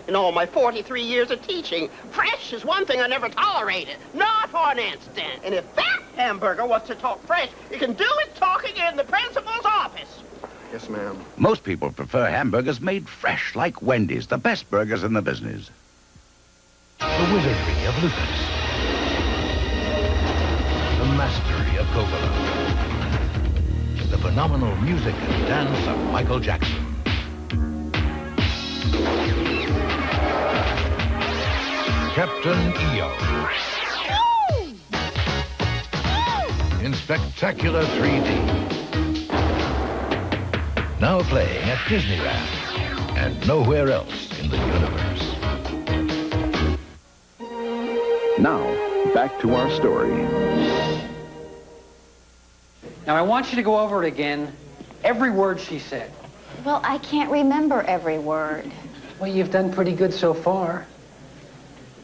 In all my 43 years of teaching, fresh is one thing I never tolerated. Not for an instant. And if that hamburger wants to talk fresh, it can do its talking in the principal's office. Yes, ma'am. Most people prefer hamburgers made fresh, like Wendy's, the best burgers in the business. The wizardry of Lucas. The mastery of Coppola. The phenomenal music and dance of Michael Jackson. Captain EO. In spectacular 3D. Now playing at Disneyland and nowhere else in the universe. Now, back to our story. Now, I want you to go over it again, every word she said. Well, I can't remember every word. Well, you've done pretty good so far.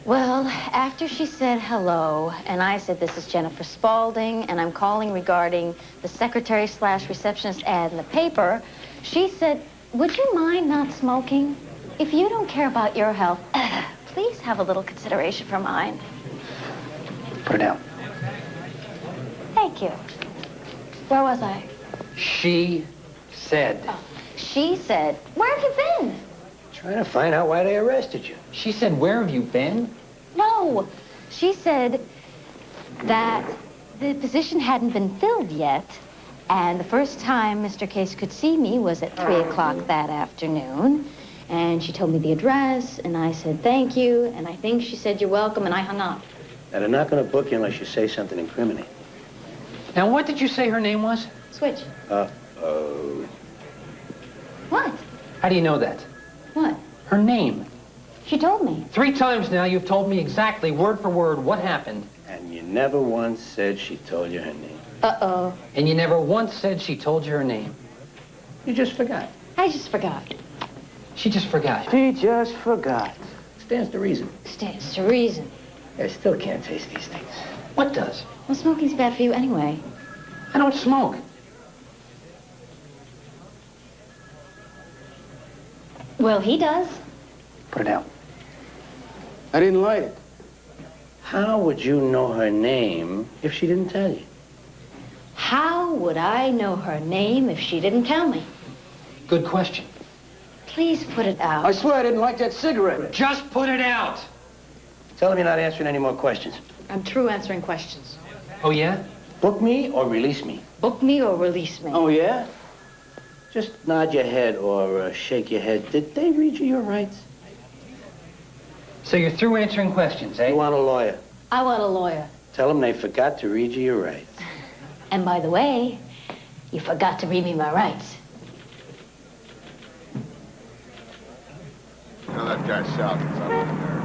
Well, after she said hello, and I said, this is Jennifer Spaulding, and I'm calling regarding the secretary/receptionist ad in the paper, she said, would you mind not smoking? If you don't care about your health, please have a little consideration for mine. Put her down. Thank you. Where was I? She said. Oh, she said, where have you been? Trying to find out why they arrested you. She said, where have you been? No, she said that the position hadn't been filled yet, and the first time Mr. Case could see me was at 3 o'clock that afternoon, and she told me the address, and I said thank you, and I think she said you're welcome, and I hung up. Now, they're not going to book you unless you say something incriminating. Now, what did you say her name was? Switch. Uh-oh. What? How do you know that? What? Her name. She told me. 3 times now you've told me exactly, word for word, what happened. And you never once said she told you her name. Uh-oh. And you never once said she told you her name. You just forgot. I just forgot. She just forgot. She just forgot. Stands to reason. Stands to reason. I still can't taste these things. What does? Well, smoking's bad for you anyway. I don't smoke. Well, he does. Put it out. I didn't light it. How would you know her name if she didn't tell you? How would I know her name if she didn't tell me? Good question. Please put it out. I swear I didn't like that cigarette. Just put it out. Tell him you're not answering any more questions. I'm through answering questions. Oh, yeah? Book me or release me? Book me or release me. Oh, yeah? Just nod your head or shake your head. Did they read you your rights? So you're through answering questions, eh? You want a lawyer? I want a lawyer. Tell them they forgot to read you your rights. And by the way, you forgot to read me my rights. You know, that guy shouting is up in there.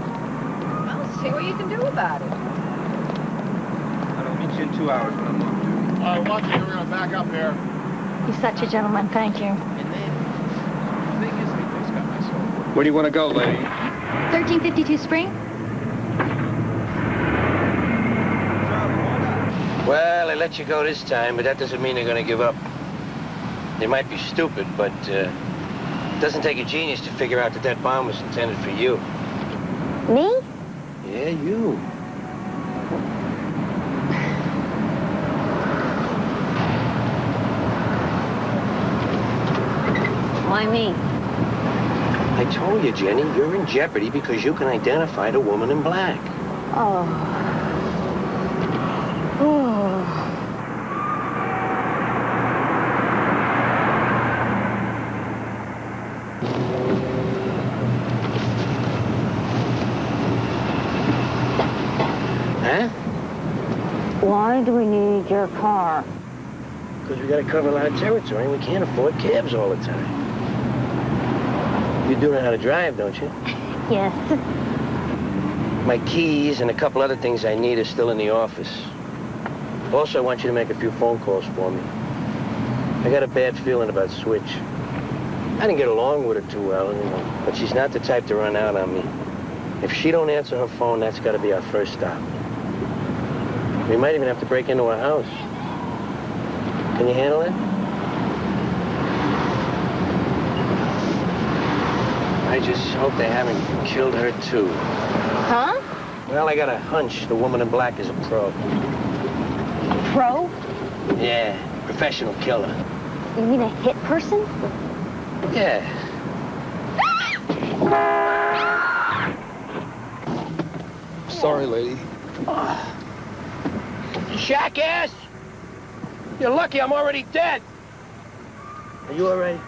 Well, see what you can do about it. I'll meet you in 2 hours when I'm off duty. All right, watch it. We're going to back up here. You're such a gentleman. Thank you. And then, the thing is, this got my soul. Where do you want to go, lady? 1352 Spring? Well, they let you go this time, but that doesn't mean they're going to give up. They might be stupid, but it doesn't take a genius to figure out that that bomb was intended for you. Me? Yeah, you. Why me? I told you, Jenny, you're in jeopardy because you can identify the woman in black. Oh. Oh. Huh? Why do we need your car? Because we got to cover a lot of territory and we can't afford cabs all the time. You do know how to drive, don't you? Yes. My keys and a couple other things I need are still in the office. Also, I want you to make a few phone calls for me. I got a bad feeling about Switch. I didn't get along with her too well, you know, but she's not the type to run out on me. If she don't answer her phone, that's got to be our first stop. We might even have to break into her house. Can you handle it? just hope they haven't killed her, too. Huh? Well, I got a hunch the woman in black is a pro. Pro? Yeah, professional killer. You mean a hit person? Yeah. Sorry, lady. You jackass! You're lucky I'm already dead. Are you all right?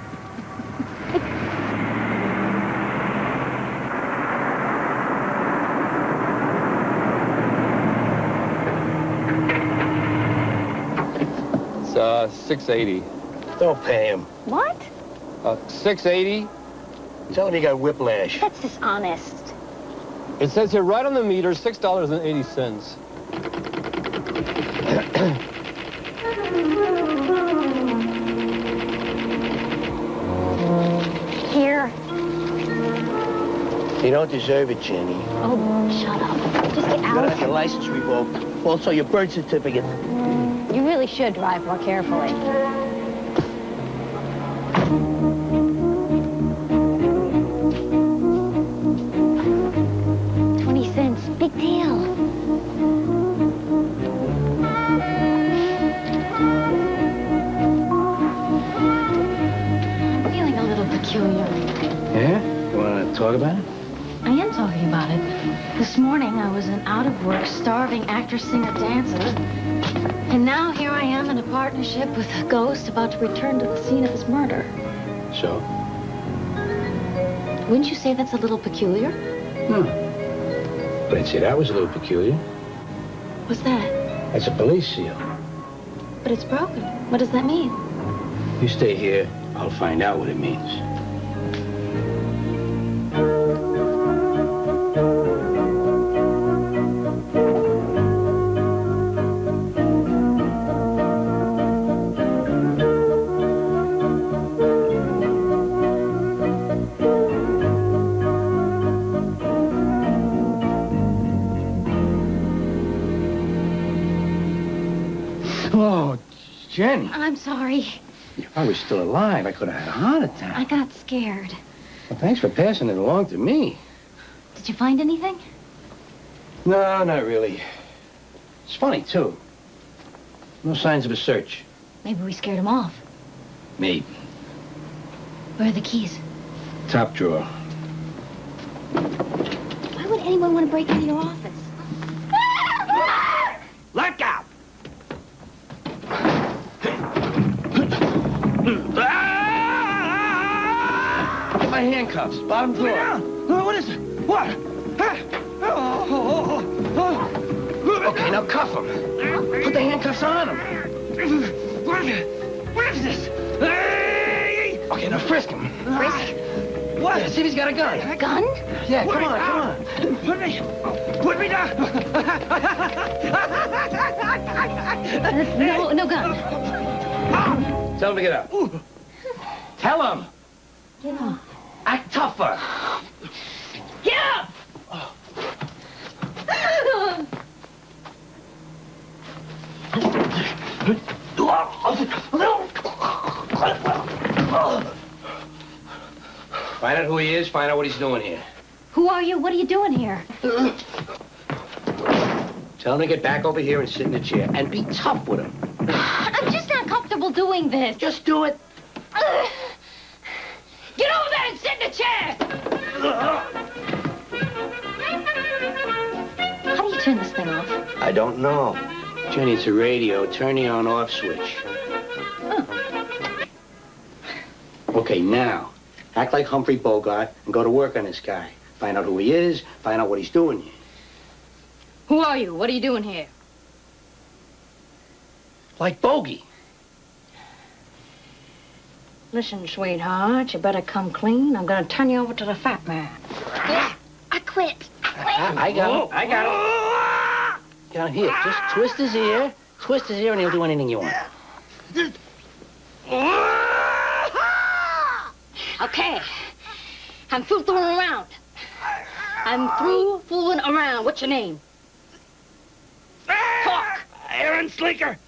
It's, $6.80. Don't pay him. What? $6.80? Tell him he got whiplash. That's dishonest. It says here right on the meter, $6.80. Here. You don't deserve it, Jenny. Oh, shut up. Just get You gotta out. have your license revoked. Also, your birth certificate. You really should drive more carefully. $0.20. Big deal. I'm feeling a little peculiar. Yeah? You want to talk about it? I am talking about it. This morning, I was an out-of-work, starving actor, singer, dancer. And now here I am in a partnership with a ghost about to return to the scene of his murder. So? Wouldn't you say that's a little peculiar? No. But I'd say that was a little peculiar. What's that? That's a police seal. But it's broken. What does that mean? You stay here, I'll find out what it means. Oh, Jenny. I'm sorry. If I was still alive, I could have had a heart attack. I got scared. Well, thanks for passing it along to me. Did you find anything? No, not really. It's funny, too. No signs of a search. Maybe we scared him off. Maybe. Where are the keys? Top drawer. Why would anyone want to break into your office? Look out! Get my handcuffs. Bottom drawer. What is it? What? Okay, now cuff him. Put the handcuffs on him. What is this? Okay, now frisk him. Frisk? What? Yeah, see if he's got a gun. A gun? Yeah, come on. Put me down. No gun. Tell him to get up. Tell him. Get up. Act tougher. Get up! Find out who he is, find out what he's doing here. Who are you? What are you doing here? Tell him to get back over here and sit in the chair. And be tough with him. I'm just not comfortable doing this. Just do it. Get over there and sit in the chair! How do you turn this thing off? I don't know. Jenny, it's a radio. Turn the on-off switch. Oh. Okay, now, act like Humphrey Bogart and go to work on this guy. Find out who he is, find out what he's doing here. Who are you? What are you doing here? Like Bogey. Listen, sweetheart, you better come clean. I'm gonna turn you over to the fat man. I quit. I got him. Down here, just twist his ear, and he'll do anything you want. Okay. I'm through fooling around. What's your name? Talk. Aaron Slinker.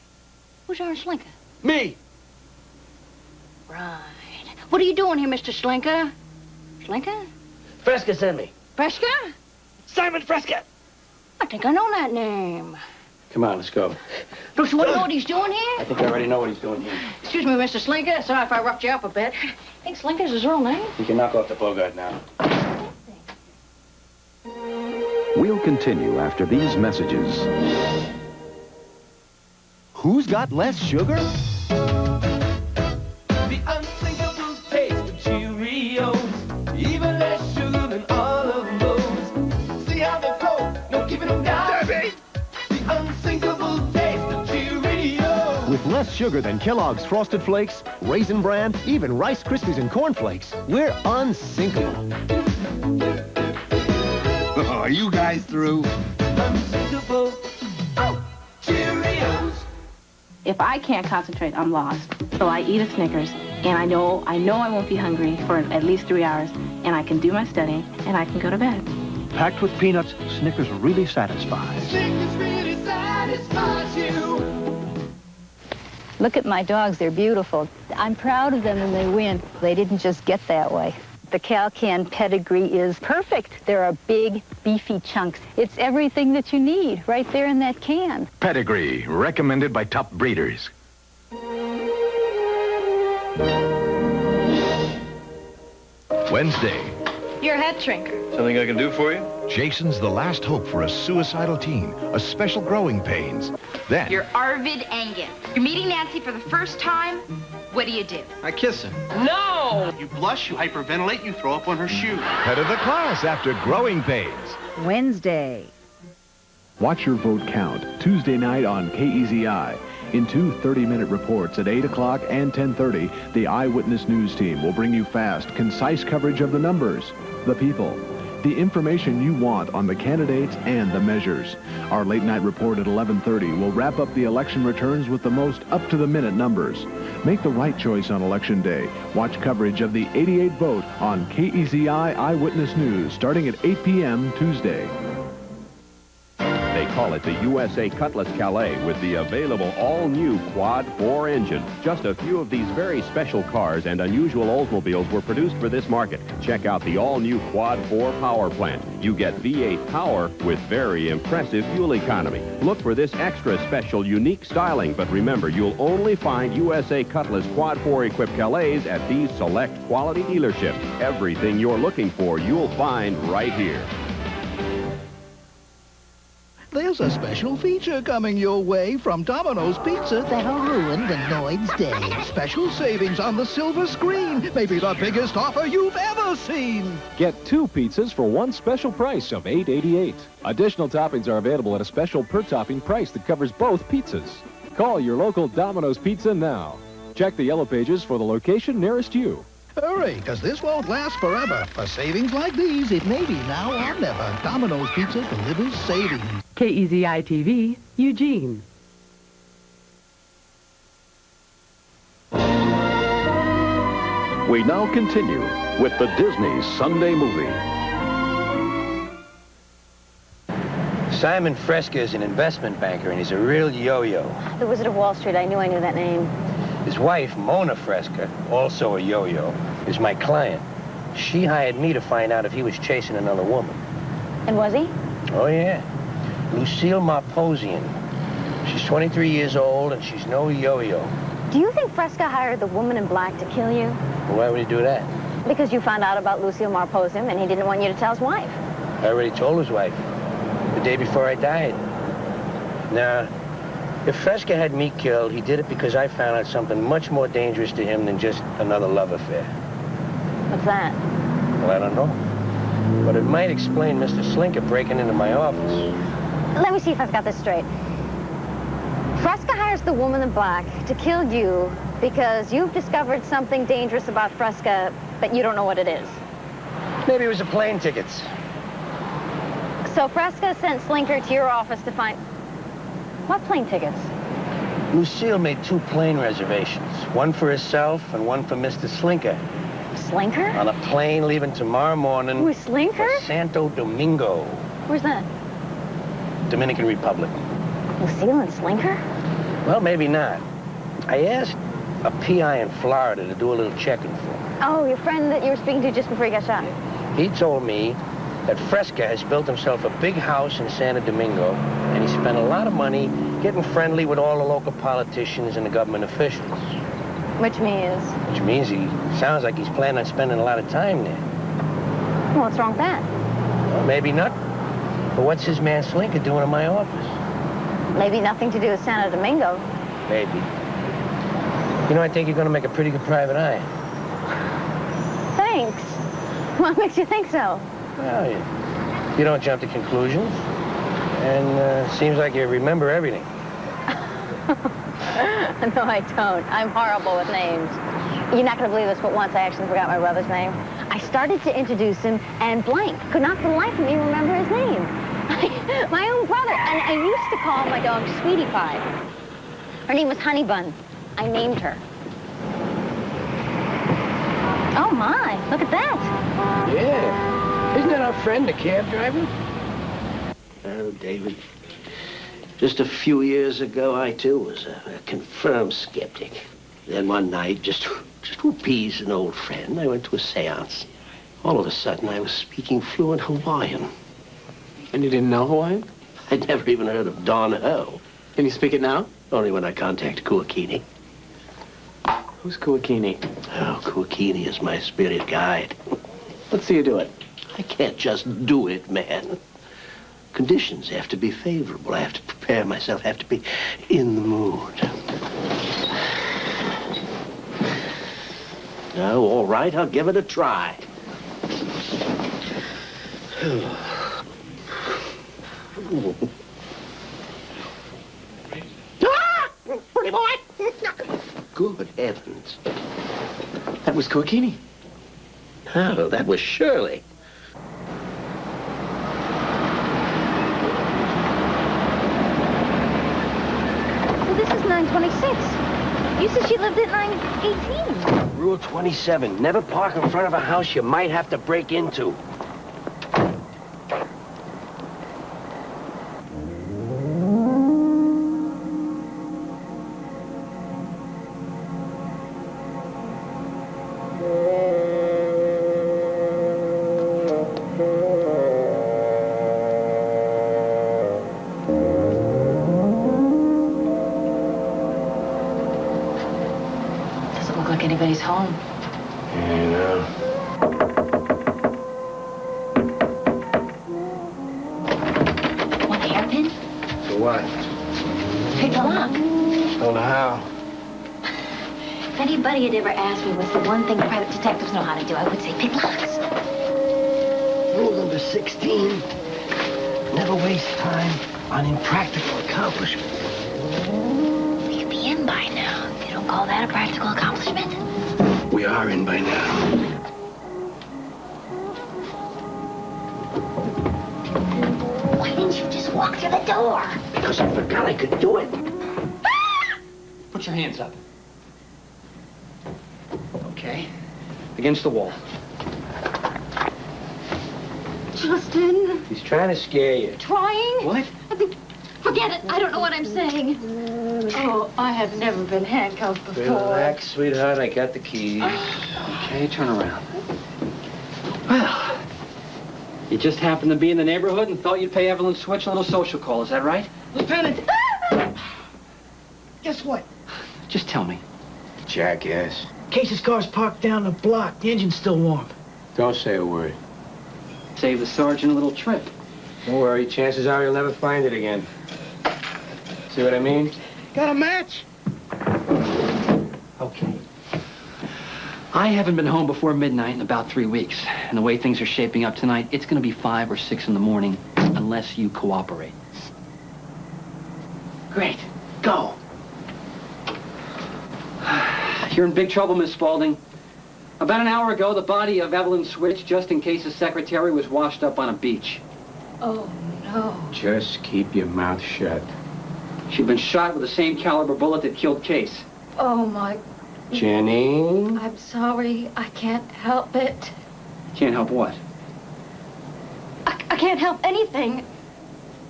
Who's Aaron Slinker? Me. Right. What are you doing here, Mr. Slinker? Slinker? Fresca sent me. Fresca? Simon Fresca! I think I know that name. Come on, let's go. Don't you want to know what he's doing here? I think I already know what he's doing here. Excuse me, Mr. Slinker. Sorry if I roughed you up a bit. I think Slinker's his real name. You can knock off the Bogart now. We'll continue after these messages. Who's got less sugar? The unthinkable taste of Cheerios, even less sugar than all of those. See how they flow, no keeping them down. Debbie! The unthinkable taste of Cheerios. With less sugar than Kellogg's Frosted Flakes, Raisin Bran, even Rice Krispies and Corn Flakes, we're unsinkable. Are you guys through? Unthinkable. Oh, Cheerios. If I can't concentrate, I'm lost. So I eat a Snickers, and I know I won't be hungry for at least 3 hours, and I can do my studying, and I can go to bed. Packed with peanuts, Snickers really satisfies. Snickers really satisfies you. Look at my dogs, they're beautiful. I'm proud of them when they win. They didn't just get that way. The Cal-Can pedigree is perfect. There are big, beefy chunks. It's everything that you need right there in that can. Pedigree, recommended by top breeders. Wednesday. You're a head shrinker. Something I can do for you? Jason's the last hope for a suicidal teen. A special growing pains. Then... You're Arvid Angus. You're meeting Nancy for the first time. What do? I kiss him. No! You blush, you hyperventilate, you throw up on her shoe. Head of the class after growing pains. Wednesday. Watch your vote count Tuesday night on KEZI. In two 30-minute reports at 8 o'clock and 10:30, the Eyewitness News team will bring you fast, concise coverage of the numbers, the people, the information you want on the candidates and the measures. Our late-night report at 11:30 will wrap up the election returns with the most up-to-the-minute numbers. Make the right choice on Election Day. Watch coverage of the 88 vote on KEZI Eyewitness News starting at 8 p.m. Tuesday. They call it the USA Cutlass Calais with the available all-new Quad 4 engine. Just a few of these very special cars and unusual Oldsmobiles were produced for this market. Check out the all-new Quad 4 power plant. You get V8 power with very impressive fuel economy. Look for this extra special, unique styling, but remember, you'll only find USA Cutlass Quad 4 equipped Calais at these select quality dealerships. Everything you're looking for, you'll find right here. There's a special feature coming your way from Domino's Pizza that'll ruin the Noid's day. Special savings on the silver screen. Maybe the biggest offer you've ever seen. Get 2 pizzas for one special price of $8.88. Additional toppings are available at a special per-topping price that covers both pizzas. Call your local Domino's Pizza now. Check the yellow pages for the location nearest you. Hurry, because this won't last forever. For savings like these, it may be now or never. Domino's Pizza delivers savings. KEZI TV, Eugene. We now continue with the Disney Sunday Movie. Simon Fresca is an investment banker, and he's a real yo-yo. The Wizard of Wall Street, I knew that name. His wife, Mona Fresca, also a yo-yo, is my client. She hired me to find out if he was chasing another woman. And was he? Oh, yeah. Lucille Marposian. She's 23 years old, and she's no yo-yo. Do you think Fresca hired the woman in black to kill you? Well, why would he do that? Because you found out about Lucille Marposian, and he didn't want you to tell his wife. I already told his wife the day before I died. Now, if Fresca had me killed, he did it because I found out something much more dangerous to him than just another love affair. What's that? Well, I don't know. But it might explain Mr. Slinker breaking into my office. Let me see if I've got this straight. Fresca hires the woman in black to kill you because you've discovered something dangerous about Fresca, but you don't know what it is. Maybe it was the plane tickets. So Fresca sent Slinker to your office to find... What plane tickets? Lucille made 2 plane reservations. One for herself and one for Mr. Slinker. Slinker? On a plane leaving tomorrow morning. With Slinker? For Santo Domingo. Where's that? Dominican Republic. Lucille and Slinker? Well, maybe not. I asked a PI in Florida to do a little checking for me. Oh, your friend that you were speaking to just before he got shot. He told me that Fresca has built himself a big house in Santo Domingo, and he spent a lot of money getting friendly with all the local politicians and the government officials. Which means? Which means he sounds like he's planning on spending a lot of time there. Well, what's wrong with that? Well, maybe not. But what's his man Slinker doing in my office? Maybe nothing to do with Santo Domingo. Maybe. You know, I think you're going to make a pretty good private eye. Thanks. What makes you think so? Well, you don't jump to conclusions. And seems like you remember everything. No, I don't. I'm horrible with names. You're not going to believe this, but once I actually forgot my brother's name. I started to introduce him and blank. Could not for the life of me remember his name. My own brother. And I used to call my dog Sweetie Pie. Her name was Honey Bun. I named her. Oh, my. Look at that. Yeah. Isn't that our friend, the cab driver? Oh, David. Just a few years ago, I, too, was a confirmed skeptic. Then one night, just to appease an old friend, I went to a seance. All of a sudden, I was speaking fluent Hawaiian. And you didn't know Hawaiian? I'd never even heard of Don Ho. Can you speak it now? Only when I contact Kuakini. Who's Kuakini? Oh, Kuakini is my spirit guide. Let's see you do it. I can't just do it, man. Conditions have to be favorable. I have to prepare myself. I have to be in the mood. Oh, all right. I'll give it a try. Pretty boy. Good heavens. That was Kuakini. Oh, that was Shirley. Well, this is 926. You said she lived at 918. Rule 27. Never park in front of a house you might have to break into. Anybody's home. You know. Want a hairpin? For what? Pick the lock. Don't know how. If anybody had ever asked me what's the one thing private detectives know how to do, I would say pick locks. Rule number 16. Never waste time on impractical accomplishments. We'd be in by now. You don't call that a practical accomplishment? We are in by now. Why didn't you just walk through the door? Because I forgot I could do it. Put your hands up. Okay. Against the wall. Justin. He's trying to scare you. Trying? What? Forget it. I don't know what I'm saying. Oh, I have never been handcuffed before. Relax, sweetheart. I got the keys. Okay, turn around. Well, you just happened to be in the neighborhood and thought you'd pay Evelyn Switch a little social call. Is that right? Lieutenant! Guess what? Just tell me. Jackass. Case's car's parked down the block. The engine's still warm. Don't say a word. Save the sergeant a little trip. Don't worry. Chances are you'll never find it again. See what I mean? Got a match? Okay. I haven't been home before midnight in about 3 weeks. And the way things are shaping up tonight, it's going to be 5 or 6 in the morning unless you cooperate. Great. Go. You're in big trouble, Miss Spaulding. About an hour ago, the body of Evelyn Switch, just in case's secretary, was washed up on a beach. Oh, no. Just keep your mouth shut. She'd been shot with the same caliber bullet that killed Case. Oh, my... Jenny? I'm sorry. I can't help it. Can't help what? I can't help anything.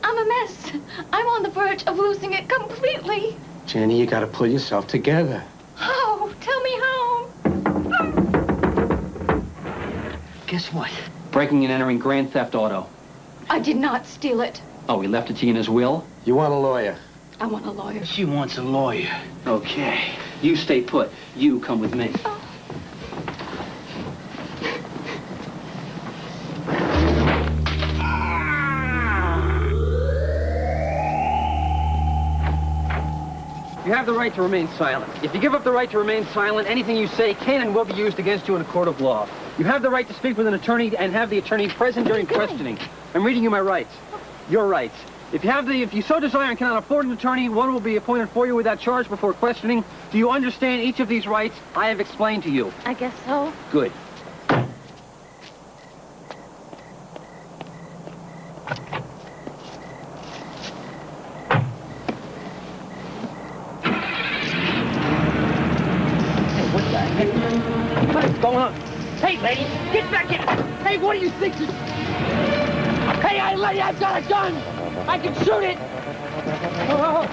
I'm a mess. I'm on the verge of losing it completely. Jenny, you gotta pull yourself together. How? Tell me how. Guess what? Breaking and entering grand theft auto. I did not steal it. Oh, he left it to you in his will? You want a lawyer? I want a lawyer. She wants a lawyer. Okay. You stay put. You come with me. You have the right to remain silent. If you give up the right to remain silent, anything you say can and will be used against you in a court of law. You have the right to speak with an attorney and have the attorney present during questioning. I'm reading you my rights. Your rights. If you so desire and cannot afford an attorney, one will be appointed for you without charge before questioning. Do you understand each of these rights I have explained to you? I guess so. Good. What is going on? Hey, lady, get back in! Hey, what do you think? Hey, lady, I've got a gun! I can shoot it! Oh.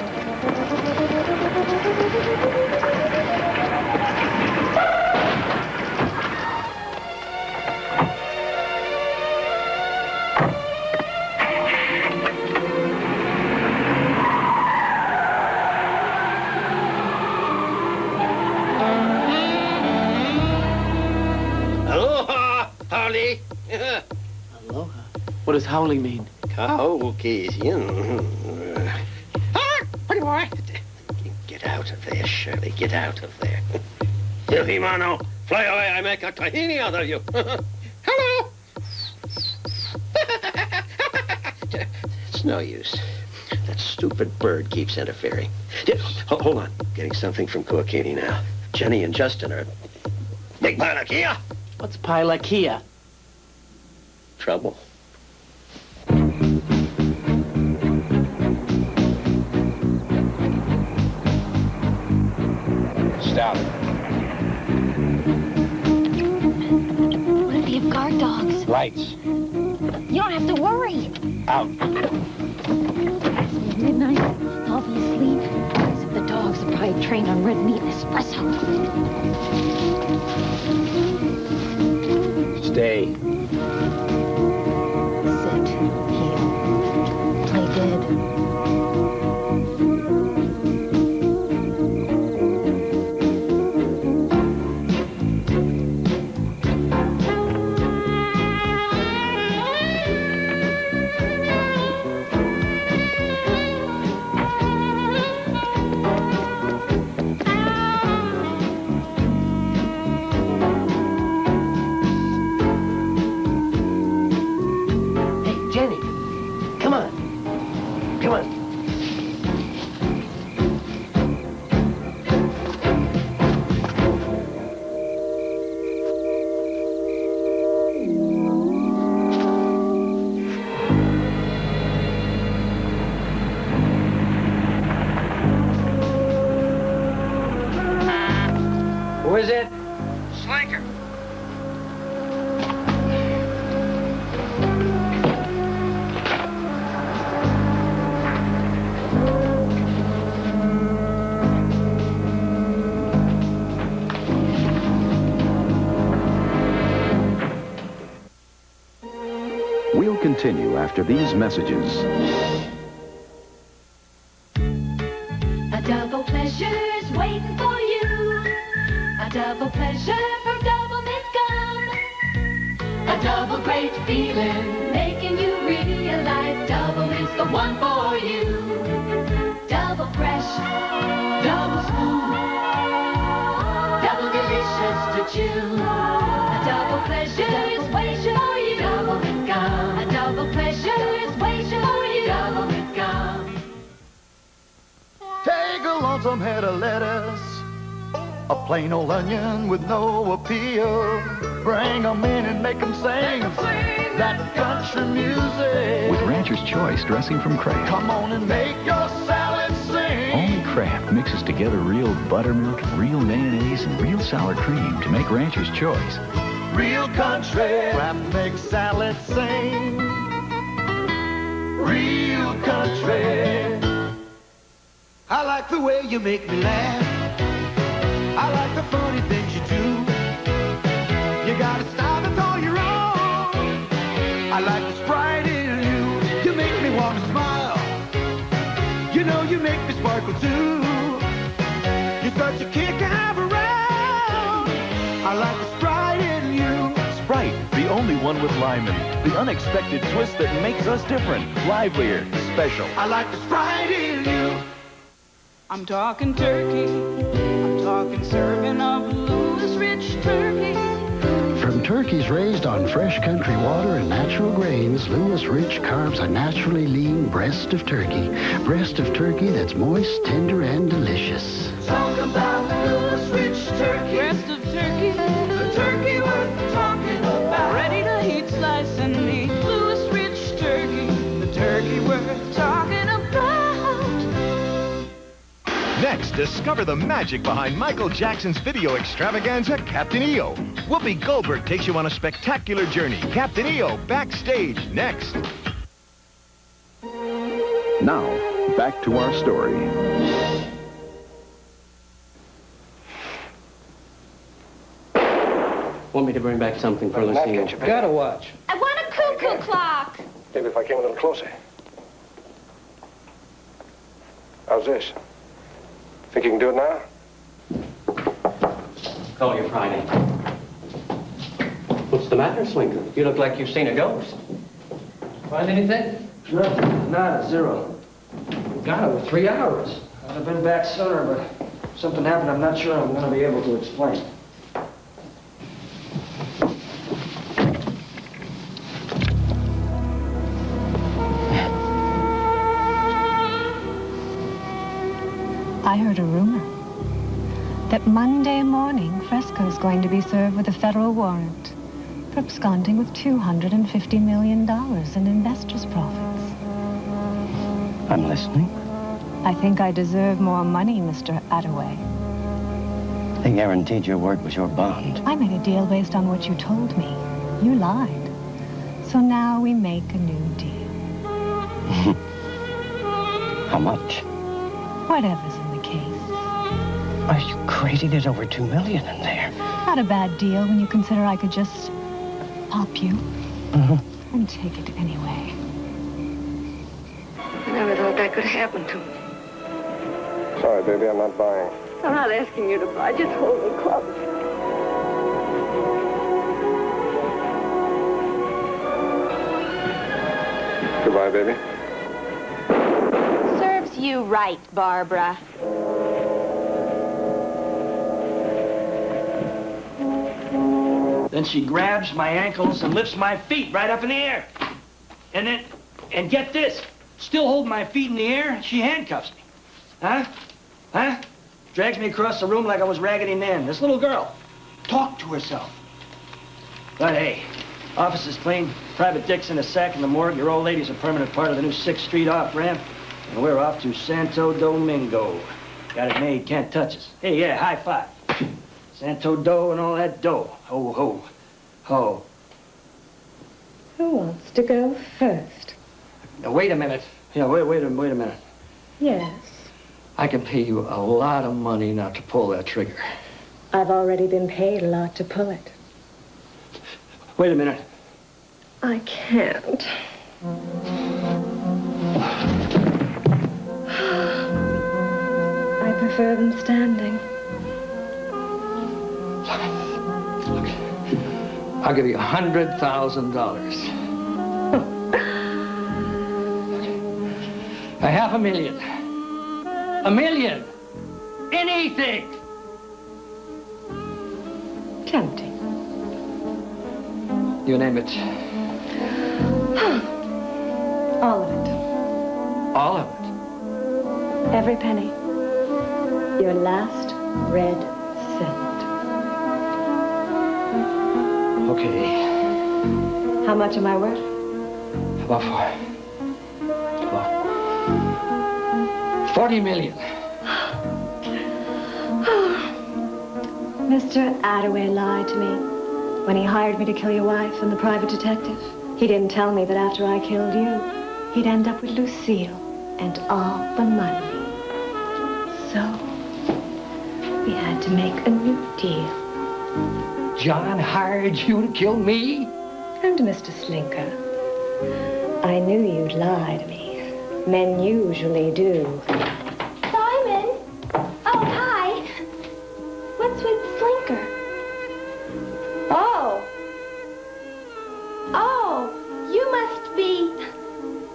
Aloha, Harley. Aloha? What does howling mean? Caucasian. Pretty boy. Get out of there, Shirley. Get out of there. Himano, fly away. I make a tahini out of you. Hello. It's no use. That stupid bird keeps interfering. Hold on. Getting something from Kuakini now. Jenny and Justin are... Big Palakia. What's Palakia? Trouble. Stop. What if you have guard dogs? Lights. You don't have to worry. Out. It's midnight. I'll be asleep. Except the dogs are probably trained on red meat and espresso. Stay. Sit. Heal. Play dead. Who is it? Slinker. We'll continue after these messages. A double pleasure's waiting for you. A double pleasure from Double Mint Gum. A double great feeling, making you realize Double Mint's the one for you. Double fresh, double smooth, double delicious to chew. A double pleasure is waiting for you. Double Mint Gum. A double pleasure is waiting for you. Double Mint Gum. Take a lonesome head of lettuce, a plain old onion with no appeal. Bring 'em in and make 'em sing that country music. With Rancher's Choice dressing from Kraft. Come on and make your salad sing. Only Kraft mixes together real buttermilk, real mayonnaise, and real sour cream to make Rancher's Choice. Real country. Kraft makes salad sing. Real country. I like the way you make me laugh. I like the funny things you do. You got a style that's all your own. I like the sprite in you. You make me want to smile. You know you make me sparkle too. You're such a kick to have around. I like the sprite in you. Sprite, the only one with Lyman. The unexpected twist that makes us different, livelier, special. I like the sprite in you. I'm talking turkey. I'm talking serving of Louis Rich turkey. From turkeys raised on fresh country water and natural grains, Louis Rich carves a naturally lean breast of turkey. Breast of turkey that's moist, tender, and delicious. Talk about Louis Rich turkey. Breast of turkey, the turkey worth talking about. Ready to heat, slice, and eat. Louis Rich turkey, the turkey worth talking about. Next, discover the magic behind Michael Jackson's video extravaganza, Captain EO. Whoopi Goldberg takes you on a spectacular journey. Captain EO, backstage, next. Now, back to our story. Want me to bring back something for Lucille? Gotta watch. I want a cuckoo clock. Maybe if I came a little closer. How's this? Think you can do it now? Call you Friday. What's the matter, Slinker? You look like you've seen a ghost. Find anything? Nothing. Nada. Zero. Got it with 3 hours. I'd have been back sooner, but something happened I'm not sure I'm going to be able to explain. I heard a rumor that Monday morning Fresca's going to be served with a federal warrant for absconding with $250 million in investors' profits. I'm listening. I think I deserve more money, Mr. Attaway. They guaranteed your word was your bond. I made a deal based on what you told me. You lied. So now we make a new deal. How much? Whatever's in the case. Are you crazy? There's over $2 million in there. Not a bad deal when you consider I could just pop you and take it anyway. I never thought that could happen to me. Sorry, baby, I'm not buying. I'm not asking you to buy. Just hold me close. Goodbye, baby. Serves you right, Barbara. Then she grabs my ankles and lifts my feet right up in the air. And get this, still holding my feet in the air, she handcuffs me. Huh? Drags me across the room like I was Raggedy Nan. This little girl talked to herself. But hey, office is clean, private dick's in a sack in the morgue. Your old lady's a permanent part of the new 6th Street off-ramp. And we're off to Santo Domingo. Got it made, can't touch us. Hey, yeah, high five. Santo Do and all that dough. Ho, ho, ho. Who wants to go first? Now, wait a minute. Yeah, wait a minute. Yes. I can pay you a lot of money not to pull that trigger. I've already been paid a lot to pull it. Wait a minute. I can't. I prefer them standing. I'll give you $100,000. $500,000. $1 million. Anything. Tempting. You name it. All of it. All of it. Every penny. Your last red cent. Okay. How much am I worth? About $40 million. Mr. Attaway lied to me when he hired me to kill your wife and the private detective. He didn't tell me that after I killed you, he'd end up with Lucille and all the money. So, we had to make a new deal. John hired you to kill me? And Mr. Slinker. I knew you'd lie to me. Men usually do. Simon! Oh, hi. What's with Slinker? Oh. Oh, you must be...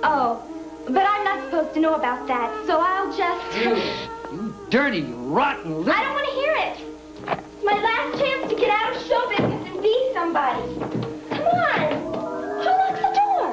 Oh, but I'm not supposed to know about that, so I'll just... You dirty, rotten little... I don't want to hear it. It's my last chance to get out of show business and be somebody. Come on. Who locks the door?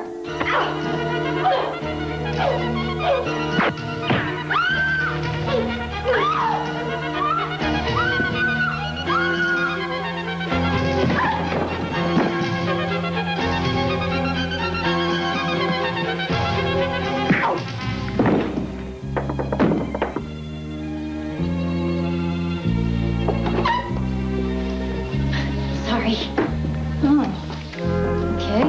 Sorry. Oh, okay.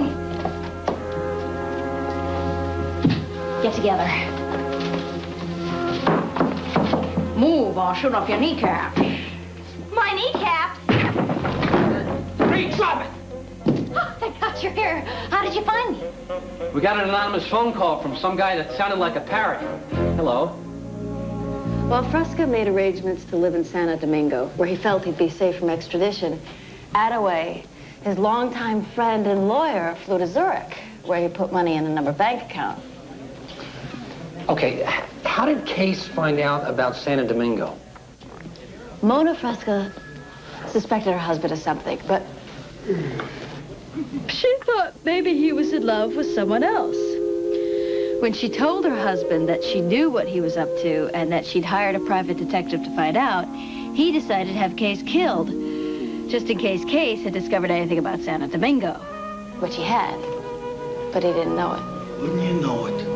Get together. Move, or I'll shoot off your kneecaps. My kneecaps? Hey, drop it! Oh, thank God you're here. How did you find me? We got an anonymous phone call from some guy that sounded like a parrot. Hello. Well, Fresca made arrangements to live in Santo Domingo, where he felt he'd be safe from extradition. Attaway, his longtime friend and lawyer, flew to Zurich, where he put money in another bank account. Okay, how did Case find out about Santo Domingo? Mona Fresca suspected her husband of something, but She thought maybe he was in love with someone else. When she told her husband that she knew what he was up to and that she'd hired a private detective to find out, he decided to have Case killed, just in case Case had discovered anything about Santo Domingo. Which he had, but he didn't know it. Wouldn't you know it?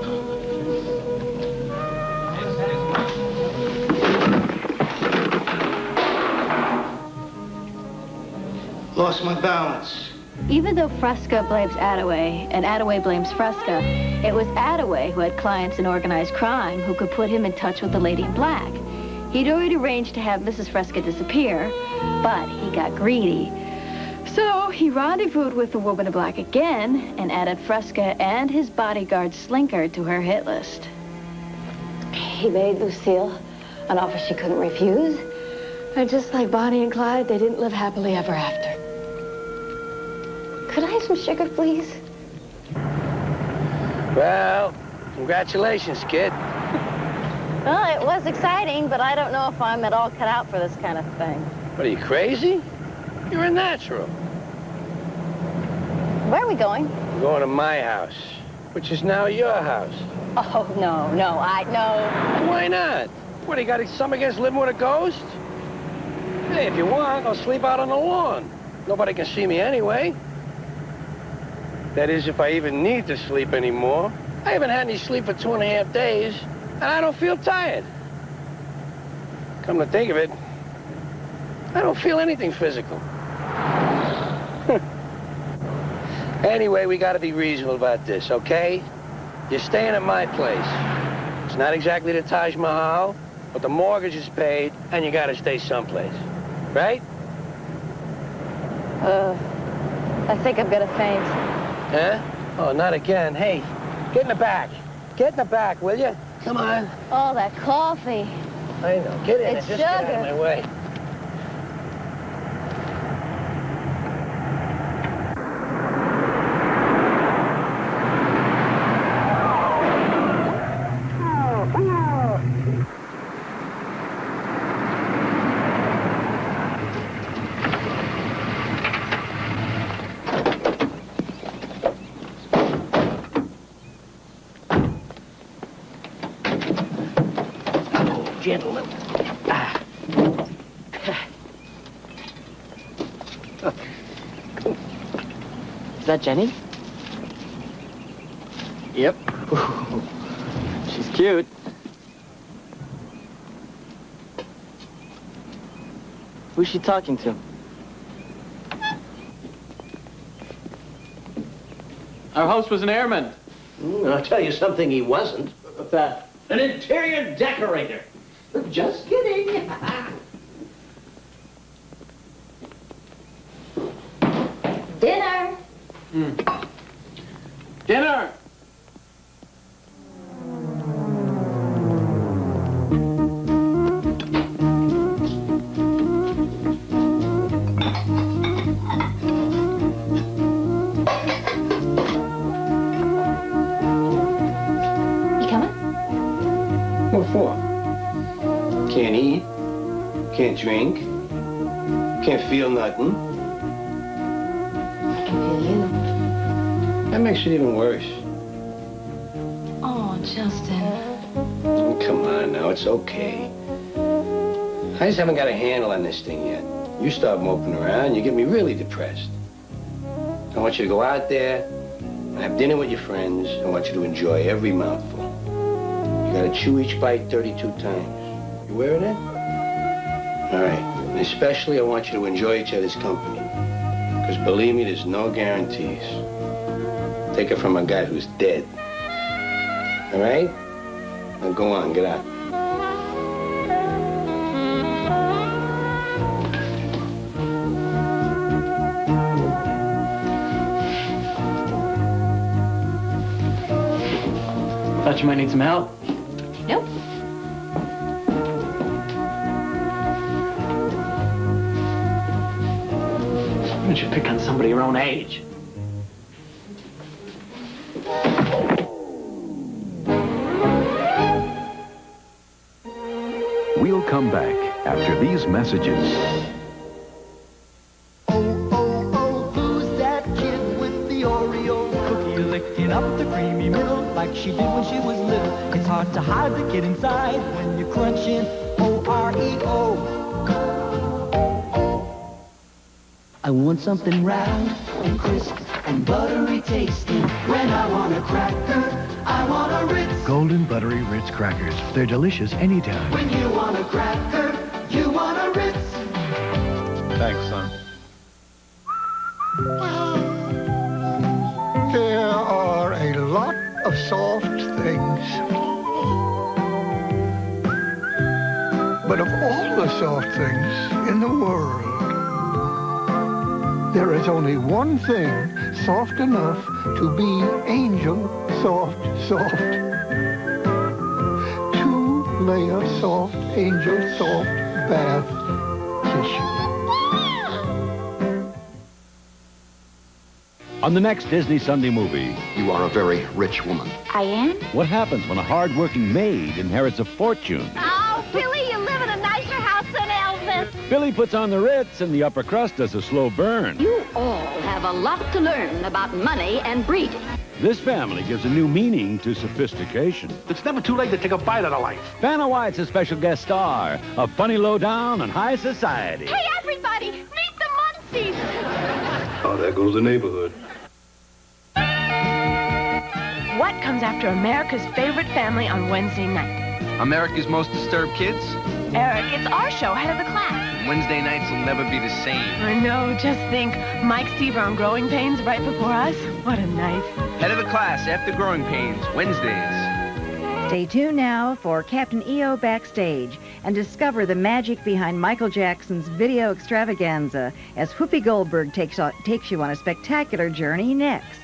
Lost my balance. Even though Fresca blames Attaway and Attaway blames Fresca, it was Attaway who had clients in organized crime who could put him in touch with the lady in black. He'd already arranged to have Mrs. Fresca disappear, but he got greedy. So he rendezvoused with the woman in black again and added Fresca and his bodyguard Slinker to her hit list. He made Lucille an offer she couldn't refuse. And just like Bonnie and Clyde, they didn't live happily ever after. Could I have some sugar, please? Well, congratulations, kid. Well, it was exciting, but I don't know if I'm at all cut out for this kind of thing. What, are you crazy? You're a natural. Where are we going? We're going to my house, which is now your house. Oh, no. Why not? What, you got something against living with a ghost? Hey, if you want, I'll sleep out on the lawn. Nobody can see me anyway. That is, if I even need to sleep anymore. I haven't had any sleep for 2.5 days, and I don't feel tired. Come to think of it, I don't feel anything physical. Anyway, we gotta be reasonable about this, okay? You're staying at my place. It's not exactly the Taj Mahal, but the mortgage is paid, and you gotta stay someplace. Right? I think I'm gonna faint. Huh? Oh, not again. Hey, get in the back. Get in the back, will you? Come on. Oh, that coffee. I know. Get in It's and just get out sugar. of my way. Gentlemen. Is that Jenny? Yep. She's cute. Who's she talking to? Our host was an airman. I'll tell you something he wasn't. What's that? An interior decorator. Just kidding. Dinner. Dinner! You coming? What for? Can't eat, can't drink, can't feel nothing. I can feel you. That makes it even worse. Oh, Justin. Oh, come on now, it's okay. I just haven't got a handle on this thing yet. You start moping around, you get me really depressed. I want you to go out there and have dinner with your friends. I want you to enjoy every mouthful. You gotta chew each bite 32 times. You wearing it? All right. And especially I want you to enjoy each other's company. Because believe me, there's no guarantees. Take it from a guy who's dead. All right? Now go on, get out. Thought you might need some help. Nope. Why don't you pick on somebody your own age? We'll come back after these messages. Who's that kid with the Oreo cookie licking up the creamy milk like she did when she was little? It's hard to hide the kid inside when you're crunching Oreo. I want something round and crisp and buttery tasty. When I want a cracker, I want a Ritz. Golden Buttery Ritz crackers. They're delicious anytime. When you want a cracker, you want a Ritz. Thanks, son. There are a lot of soft things. But of all the soft things in the world, there is only one thing soft enough to be angel soft. 2-layer soft angel soft bath tissue. On the next Disney Sunday movie... You are a very rich woman. I am? What happens when a hard-working maid inherits a fortune? Oh, Billy, you live in a nicer house than Elvis. Billy puts on the Ritz, and the upper crust does a slow burn. You all have a lot to learn about money and breeding. This family gives a new meaning to sophistication. It's never too late to take a bite out of life. Vanna White's a special guest star of Funny Lowdown and High Society. Hey, everybody, meet the Muncies. Oh, there goes the neighborhood. What comes after America's favorite family on Wednesday night? America's Most Disturbed Kids? Eric, it's our show, head of the class. Wednesday nights will never be the same. I know, just think. Mike Steve on Growing Pains right before us. What a night. Head of the class after Growing Pains, Wednesdays. Stay tuned now for Captain EO Backstage and discover the magic behind Michael Jackson's video extravaganza as Whoopi Goldberg takes you on a spectacular journey next.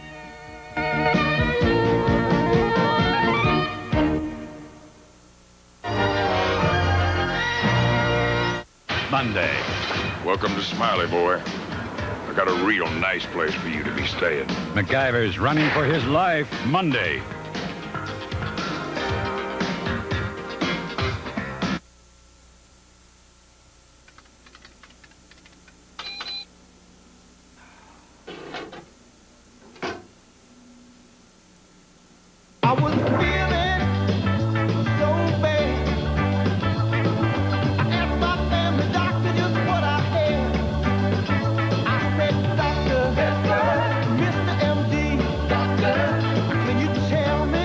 Monday. Welcome to Smiley, boy. I got a real nice place for you to be staying. MacGyver's running for his life Monday. I was feeling so bad. I asked my family doctor just what I had. I said, Doctor, Mr. MD, Doctor, can you tell me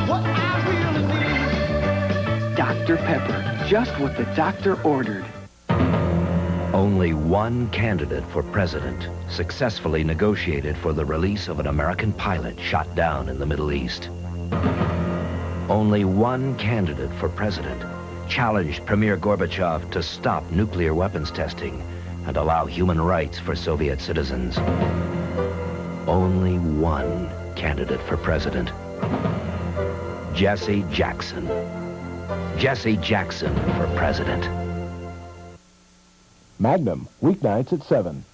what I really need? Dr. Pepper, just what the doctor ordered. Only one candidate for president successfully negotiated for the release of an American pilot shot down in the Middle East. Only one candidate for president challenged Premier Gorbachev to stop nuclear weapons testing and allow human rights for Soviet citizens. Only one candidate for president. Jesse Jackson. Jesse Jackson for president. Magnum, weeknights at 7.